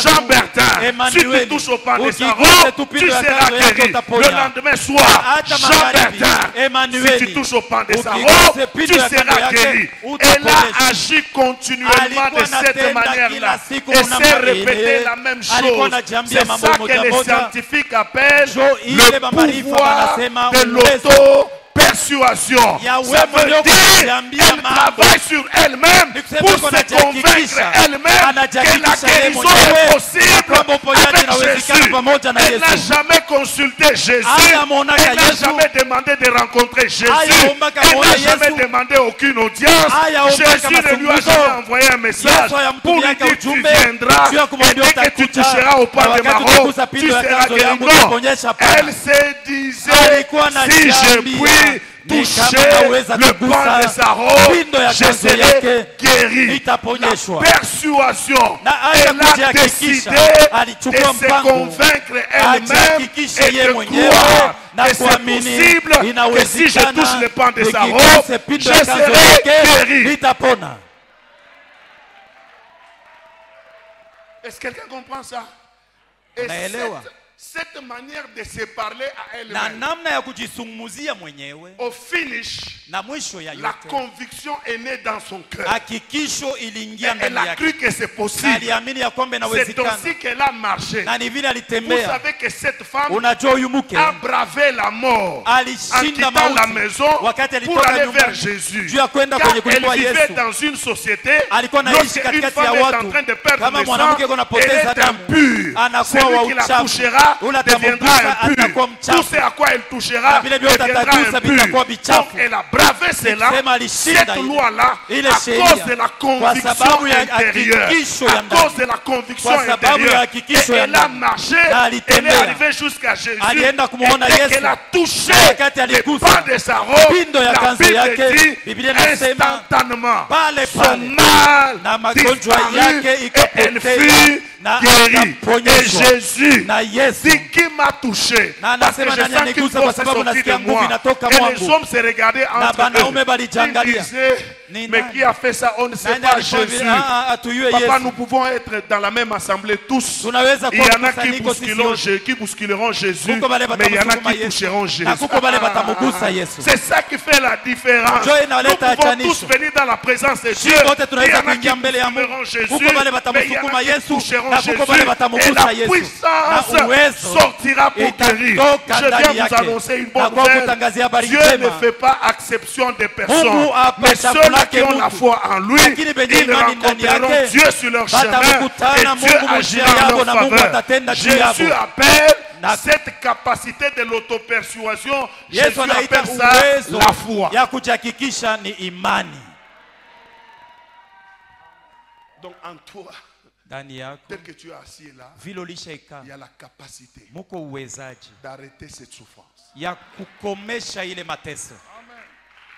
Jean-Bertin, si tu touches au pan de sa robe, tu seras guéri. Le lendemain soir, Jean-Bertin, si tu touches au pan de sa robe, tu seras guéri. Elle a agi continuellement de cette manière-là. Et s'est répété la même chose. C'est ça que les scientifiques appellent le pouvoir de l'auto-persuasion. Ça veut dire qu'elle travaille sur elle-même pour se convaincre elle-même que la guérison est possible avec Jésus. Elle n'a jamais consulté Jésus. Elle n'a jamais demandé de rencontrer Jésus. Elle n'a jamais demandé aucune audience. Jésus ne lui a jamais envoyé un message pour lui dire tu viendras et dès que tu toucheras au pan de ma robe, tu seras guéri. Non, elle se disait si je puis toucher le pan de sa robe, je serai guéri. La persuasion, elle a décidé de se convaincre elle-même et de croire que c'est possible que si je touche le pan de sa robe, je serai guéri. Est-ce que quelqu'un comprend ça? Et cette manière de se parler à elle-même, au finish, la conviction est née dans son cœur. Elle a cru que c'est possible. C'est aussi qu'elle a marché. Vous savez que cette femme a bravé la mort en quittant la maison pour aller vers Jésus. Car elle vivait dans une société, lorsqu'une femme est en train de perdre le sang, elle est impure. Celui qui la touchera deviendra impur. Tout ce à quoi elle touchera deviendra impur. Donc elle a bravé cela, cette loi-là, à cause de la conviction intérieure. À cause de la conviction intérieure. Et elle a marché, elle est arrivée jusqu'à Jésus. Et dès qu'elle a touché les pas de sa robe, la Bible dit instantanément, son mal disparut et elle fut guérie. Et Jésus dit qui m'a touché, parce que je sens qu'une force est sortie de moi. Et les hommes se regardaient entre eux. Ils disaient, mais qui a fait ça? On ne sait pas. Jésus. Papa, nous pouvons être dans la même assemblée tous. Il y en a qui bousculeront Jésus, mais il y en a qui toucheront Jésus. C'est ça qui fait la différence. Nous pouvons tous venir dans la présence de Dieu. Il y en a qui bousculeront Jésus, mais il y en a qui toucheront Jésus. Et la puissance sortira pour guérir. Je viens vous annoncer une bonne nouvelle. Dieu ne fait pas exception des personnes, mais ceux qui ont la foi en lui, ils rencontreront Dieu sur leur chemin et Dieu agira en leur faveur. Jésus appelle cette capacité de l'auto-persuasion, Jésus appelle ça la foi. Donc en toi, tel que tu es assis là, il y a la capacité d'arrêter cette souffrance. Amen.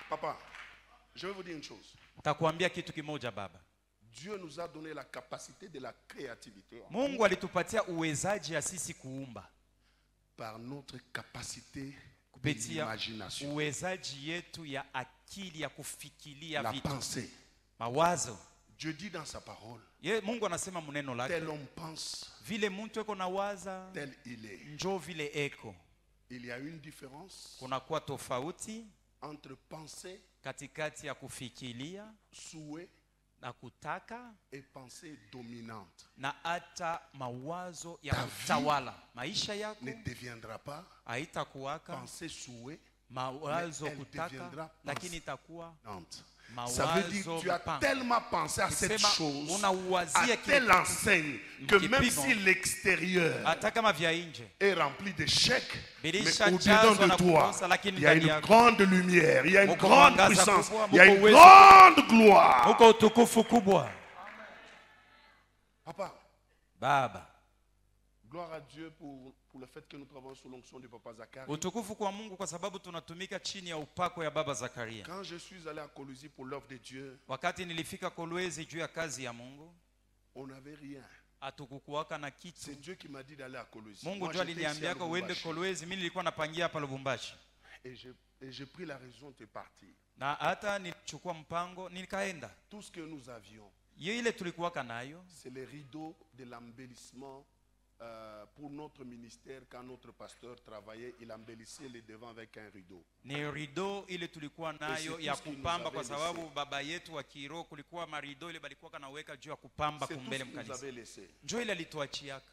Papa, je vais vous dire une chose. Dieu nous a donné la capacité de la créativité. Par notre capacité d'imagination. La pensée. Dieu dit dans sa parole, tel homme pense, tel il est. Il y a une différence entre penser, souhait et pensée dominante. Ta vie ne deviendra pas pensée souhait, mais elle deviendra pensée dominante. Ça veut dire que tu as tellement pensé à cette chose, à telle enseigne, que même si l'extérieur est rempli d'échecs, mais au-dedans de toi, il y a une grande lumière, il y a une grande puissance, il y a une grande gloire. Papa. Baba. Gloire à Dieu pour le fait que nous travaillons sous l'onction de Papa Zacharie. Utukufu kwa Mungu kwa sababu tunatumika chini ya upako ya Baba Zakaria. Quand je suis allé à Kolwezi pour l'œuvre de Dieu, wakati nilifika Kolwezi juu ya kazi ya Mungu, on n'avait rien. Hatukukuwaka na kitu. C'est Dieu qui m'a dit d'aller à Kolwezi. Mungu ndio aliniambia uende Kolwezi, mimi nilikuwa napangia hapa Lubumbashi. Et j'ai pris la raison de partir. Na hata nilichukua mpango nikaenda. Tout ce que nous avions, ile tulikuwaka nayo, c'est les rideaux de l'embellissement pour notre ministère. Quand notre pasteur travaillait, il embellissait les devants avec un rideau. Ni rideau ile tulikuwa nayo ya kupamba kwa sababu baba yetu wa kiroho kulikuwa marido ile balikuwa kanaweka juu ya kupamba kumbele mkanisa. Njoo ile alituachiaka.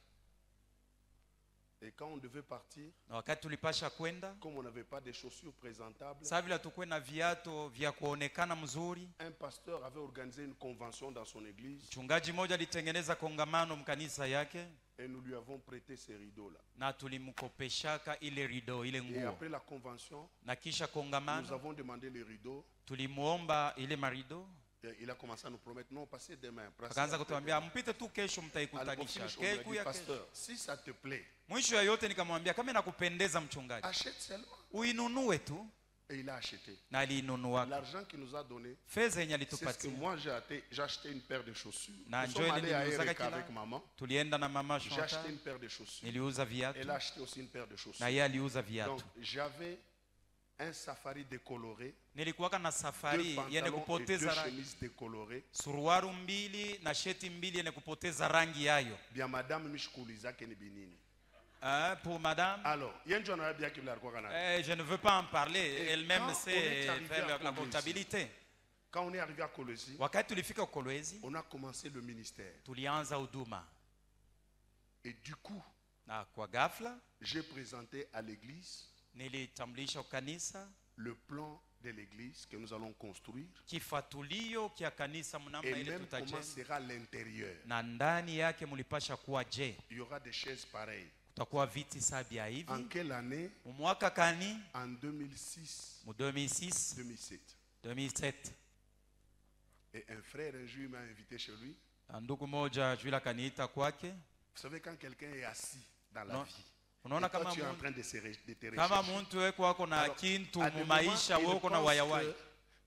Et quand on devait partir, wakati tulipasha kwenda, comme on n'avait pas de chaussures présentables, sasa vile tukwe na viatu vya kuonekana mzuri, un pasteur avait organisé une convention dans son église. Mchungaji mmoja alitengeneza kongamano mkanisa yake. Et nous lui avons prêté ces rideaux là. Na tulimkopeshaka ile rideau ile nguo. Et après la convention, na kisha kongamano, nous avons demandé les rideaux. Tulimuomba ile marido. Il a commencé à nous promettre, non, passez demain. Akaanza kutuambia mpite tu kesho mtaikutanisha. Pasteur, si ça te plaît. Mwisho ya yote nikamwambia kama inakupendeza mchungaji, achète seulement. Uinunue tu. Et il a acheté. Na aliinunua. L'argent qu'il nous a donné, fedha yenye c'est alitupatia. ce que moi j'ai acheté une paire de chaussures. Na nous sommes allés à Erika avec maman. Tulienda na mama Chantal. J'ai acheté une paire de chaussures. Niliuza viatu. Elle a acheté aussi une paire de chaussures. Na yeye aliuza viatu. Donc j'avais un safari décoloré. Nilikuwa na safari yenye kupoteza rangi. Décoloré. Suruaru mbili na sheti mbili yenye kupoteza rangi yayo. Bien madame mishkuliza ke ni binini. Pour madame. Alors, je ne veux pas en parler. Elle-même sait faire la comptabilité. Quand on est arrivé à Kolwezi, on a commencé le ministère. Et du coup, j'ai présenté à l'église le plan de l'église que nous allons construire. Et même comment sera l'intérieur. Il y aura des chaises pareilles. En quelle année? En 2006. 2007. Et un frère un jour m'a invité chez lui. Vous savez, quand quelqu'un est assis dans la vie, et toi tu es en train de te rechercher.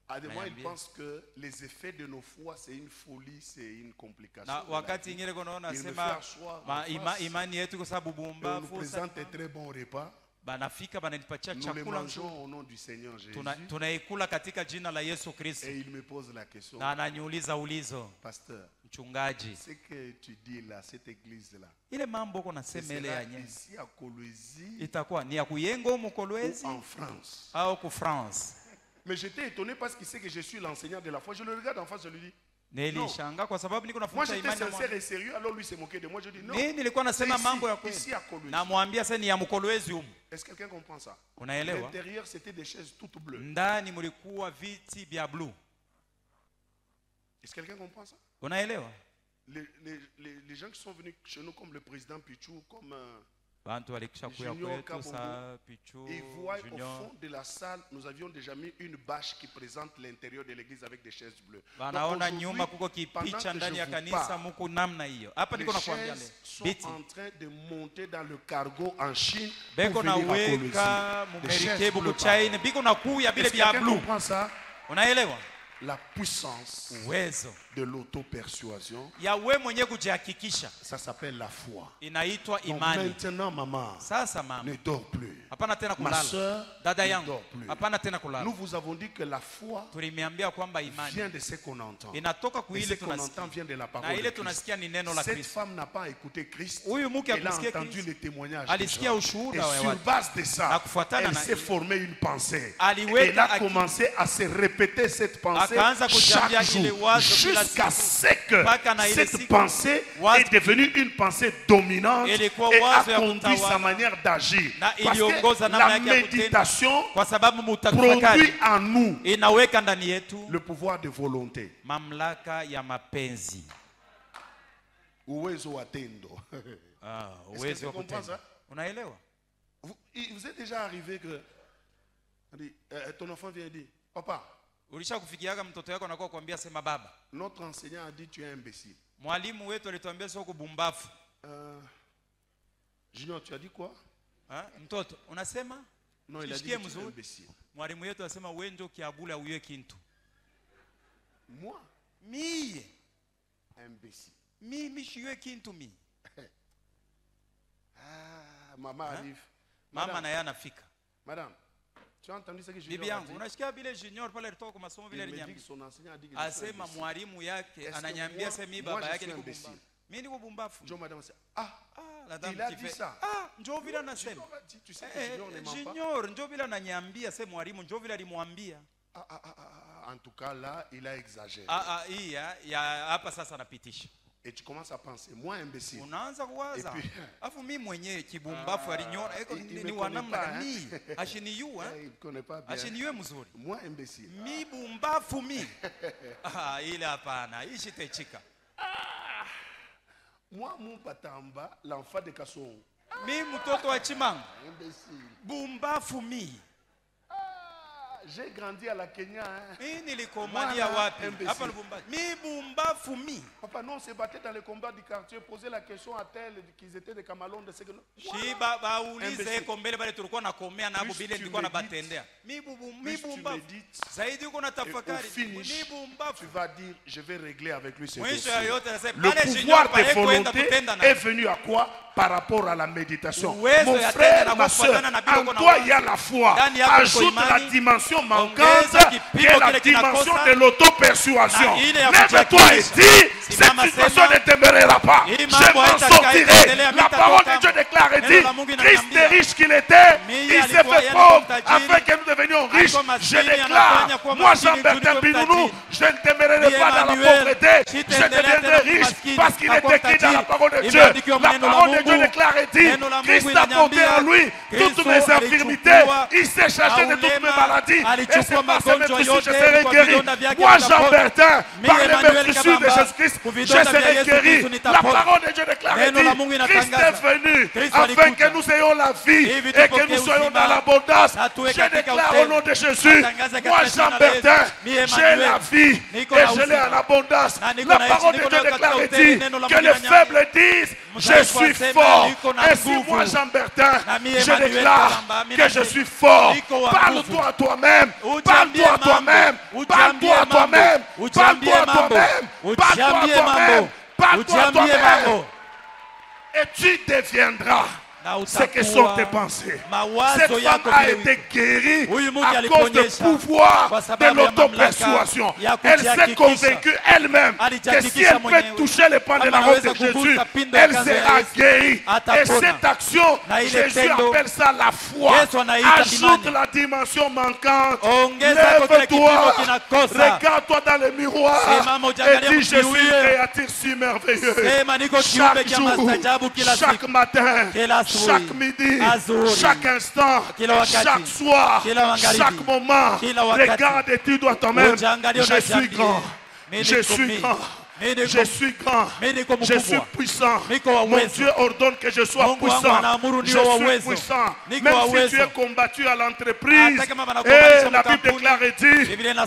À des moments, il pense que les effets de nos foi, c'est une folie, c'est une complication. Il me fait asseoir. On nous présente un très bon repas. Nous les mangeons au nom du Seigneur Jésus. Et il me pose la question. Pasteur, ce que tu dis là, cette église-là, c'est ici à Kolwezi ou en France? Mais j'étais étonné parce qu'il sait que je suis l'enseignant de la foi. Je le regarde en face, je lui dis non. Moi j'étais sincère et sérieux, alors lui s'est moqué de moi. Je dis non. C'est ici à Kolwezi. Est-ce que quelqu'un comprend ça? L'intérieur c'était des chaises toutes bleues. Est-ce que quelqu'un comprend ça? Les gens qui sont venus chez nous comme le président Pichou, comme Junior Kabongo, et voient au fond de la salle, nous avions déjà mis une bâche qui présente l'intérieur de l'église avec des chaises bleues. Donc les chaises sont en train de monter dans le cargo en Chine pour venir à Kolwezi. Est-ce que quelqu'un comprend ça? La puissance de l'auto-persuasion, ça s'appelle la foi. Donc maintenant, maman, ne dors plus. Ma soeur, ne dort plus. Nous vous avons dit que la foi vient de ce qu'on entend. Et ce qu'on entend vient de la parole de Christ. Cette femme n'a pas écouté Christ. Elle a entendu les témoignages des gens. Et sur base de ça, elle s'est formée une pensée. Et elle a commencé à se répéter cette pensée chaque jour, jusqu'à ce que cette pensée est devenue une pensée dominante et a conduit sa manière d'agir. Parce que la méditation produit en nous le pouvoir de volonté. Uwezo wa tendo. Est-ce que tu comprends ça? Vous êtes déjà arrivé que ton enfant vient dire, papa, notre enseignant a dit tu es imbécile. Mwalimu wetu alituambia sio kubumbafu. Junior, tu as dit quoi? Mtoto, unasema? Non, il a dit que tu es imbécile. Mwalimu yetu anasema wewe ndio kiabula uye kintu. Moi? Mie. Imbécile. Mimi shiwe kintu mi. Maman arrive. Mama na yana fika. Madame, tu as entendu ce que Junior Bibi a yangu, dit? unasikia vile Junior pale alitoka kwa masomo vile alinyambia. Asema mwalimu yake ananyambia sema mimi baba yake ni kubumbafu. Mimi ni kubumbafu. Njoo madame, il a dit ça. Njoo vile anasema. Tu sais que Junior ne ment pas. Junior, njoo vile ananyambia sema mwalimu, njoo vile alimwambia. En tout cas là, il a exagéré. Hapa sasa anapitisha. Et tu commences à penser, moi imbécile. Unaanza kuwaza. Afu mimi mwenyewe kibumbafu alinyona ni wanamna gani? Ashiniyua. Il connaît pas bien. Ashiniyue mzuri. Moi imbécile. Mi bumbafu mi. Ile hapana, ishitechika. Moi mon patamba, l'enfant de Kasson. Mi mtoto wa Chimango. Imbécile. Bumbafu mi. J'ai grandi à la Kenya. Nilikomania wapi? Hapa Lubumbashi. Mi bumbafu mi. Papa, non, on se battait dans les combats du quartier, posait la question à tel qu'ils étaient des Camalons de ce que nous. Shiba baulize kombele bale tulikuwa nakomea na abu bile nilikuwa nabatendea. Mi bumbafu. Zaidi uko na tafakari. Mi bumbafu. Tu vas dire je vais régler avec lui ce dossier. Le pouvoir de volonté est venu à quoi? Par rapport à la méditation. Mon frère, ma soeur, en toi il y a la foi. Ajoute la dimension manquante qui est la dimension de l'auto-persuasion. Lève-toi et dis, cette situation ne demeurera pas. Je m'en sortirai. La parole de Dieu déclare et dit, Christ est riche qu'il était, il s'est fait pauvre afin que nous devenions riches. Je déclare, moi Jean-Bertin Binounou, je ne demeurerai pas dans la pauvreté. Je deviendrai riche parce qu'il est écrit dans la parole de Dieu. La parole de Dieu déclare et dit, Christ a porté en lui toutes mes infirmités. Il s'est chargé de toutes mes maladies. Et c'est par ces meurtrissures que je serai guéri. Moi, Jean-Bertin, par les meurtrissures de Jésus-Christ, je serai guéri. La parole de Dieu déclare et dit, Christ est venu afin que nous ayons la vie et que nous soyons dans l'abondance. Je déclare au nom de Jésus, moi, Jean-Bertin, j'ai la vie et je l'ai en abondance. La parole de Dieu déclare et dit que les faibles disent, je suis fort. Ainsi, moi, Jean-Bertin, je déclare que je suis fort. Parle-toi à toi-même. Parle-toi à toi-même. Parle-toi à toi-même. Parle-toi à toi-même. Parle-toi à toi-même. Parle-toi à toi-même. Et tu deviendras ce que sont tes pensées. Cette femme a été guérie à cause du pouvoir de l'auto-persuasion. Elle s'est convaincue elle-même que si elle peut toucher les pans de la robe de Jésus, elle sera guérie. Et cette action, Jésus appelle ça la foi. Ajoute la dimension manquante. Lève-toi, regarde-toi dans le miroir et dis, je suis créature merveilleuse. Chaque jour, chaque matin, chaque midi, chaque instant, chaque soir, chaque moment, regarde et tu dois toi-même. Je suis grand. Je suis grand. Je suis grand, je suis puissant. Mon Dieu ordonne que je sois puissant. Je suis puissant. Même si tu es combattu à l'entreprise, et la Bible déclare et dit,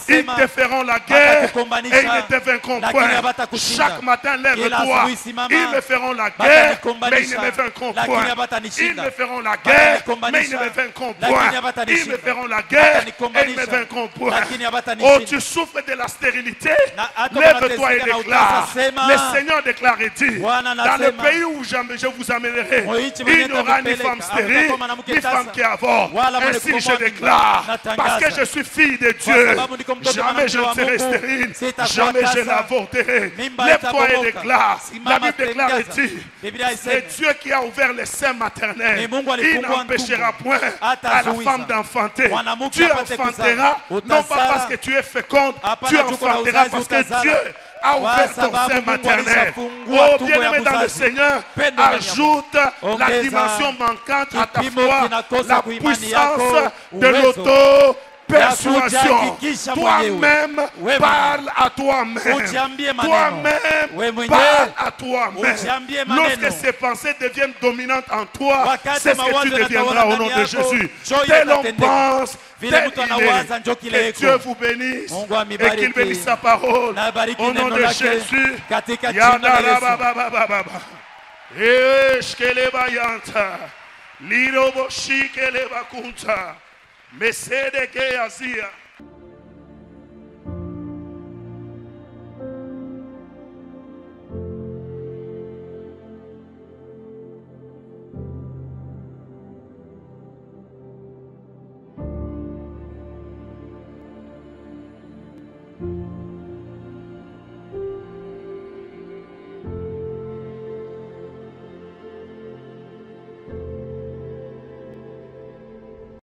ils te feront la guerre et ils ne te vaincront point. Chaque matin, lève-toi. Ils me feront la guerre, mais ils ne me vaincront point. Ils me feront la guerre, mais ils ne me vaincront point. Ils me feront la guerre et ils ne me vaincront point. Oh, tu souffres de la stérilité. Lève-toi et déclare. Le Seigneur déclare et dit, dans le pays où je vous amènerai, il n'y aura ni femme stérile, ni femme qui avorte. Ainsi je déclare, parce que je suis fille de Dieu, jamais je ne serai stérile, jamais je n'avorterai. Lève-toi et déclare. La Bible déclare et dit, c'est Dieu qui a ouvert les seins maternels. Il n'empêchera point à la femme d'enfanter. Tu enfanteras, non pas parce que tu es féconde, tu enfanteras parce que Dieu a ouvert ton sein maternel. Oh, bien-aimé dans le Seigneur, ajoute la dimension manquante à ta foi, la puissance de persuasion. Toi-même, parle à toi-même. Toi-même, parle à toi-même. Lorsque ces pensées deviennent dominantes en toi, c'est ce que tu deviendras au nom de Jésus. Tel on pense, tel il est. Que Dieu vous bénisse et qu'il bénisse sa parole. Au nom de Jésus. Lirobo shikele bakunta. Mesede ke azia.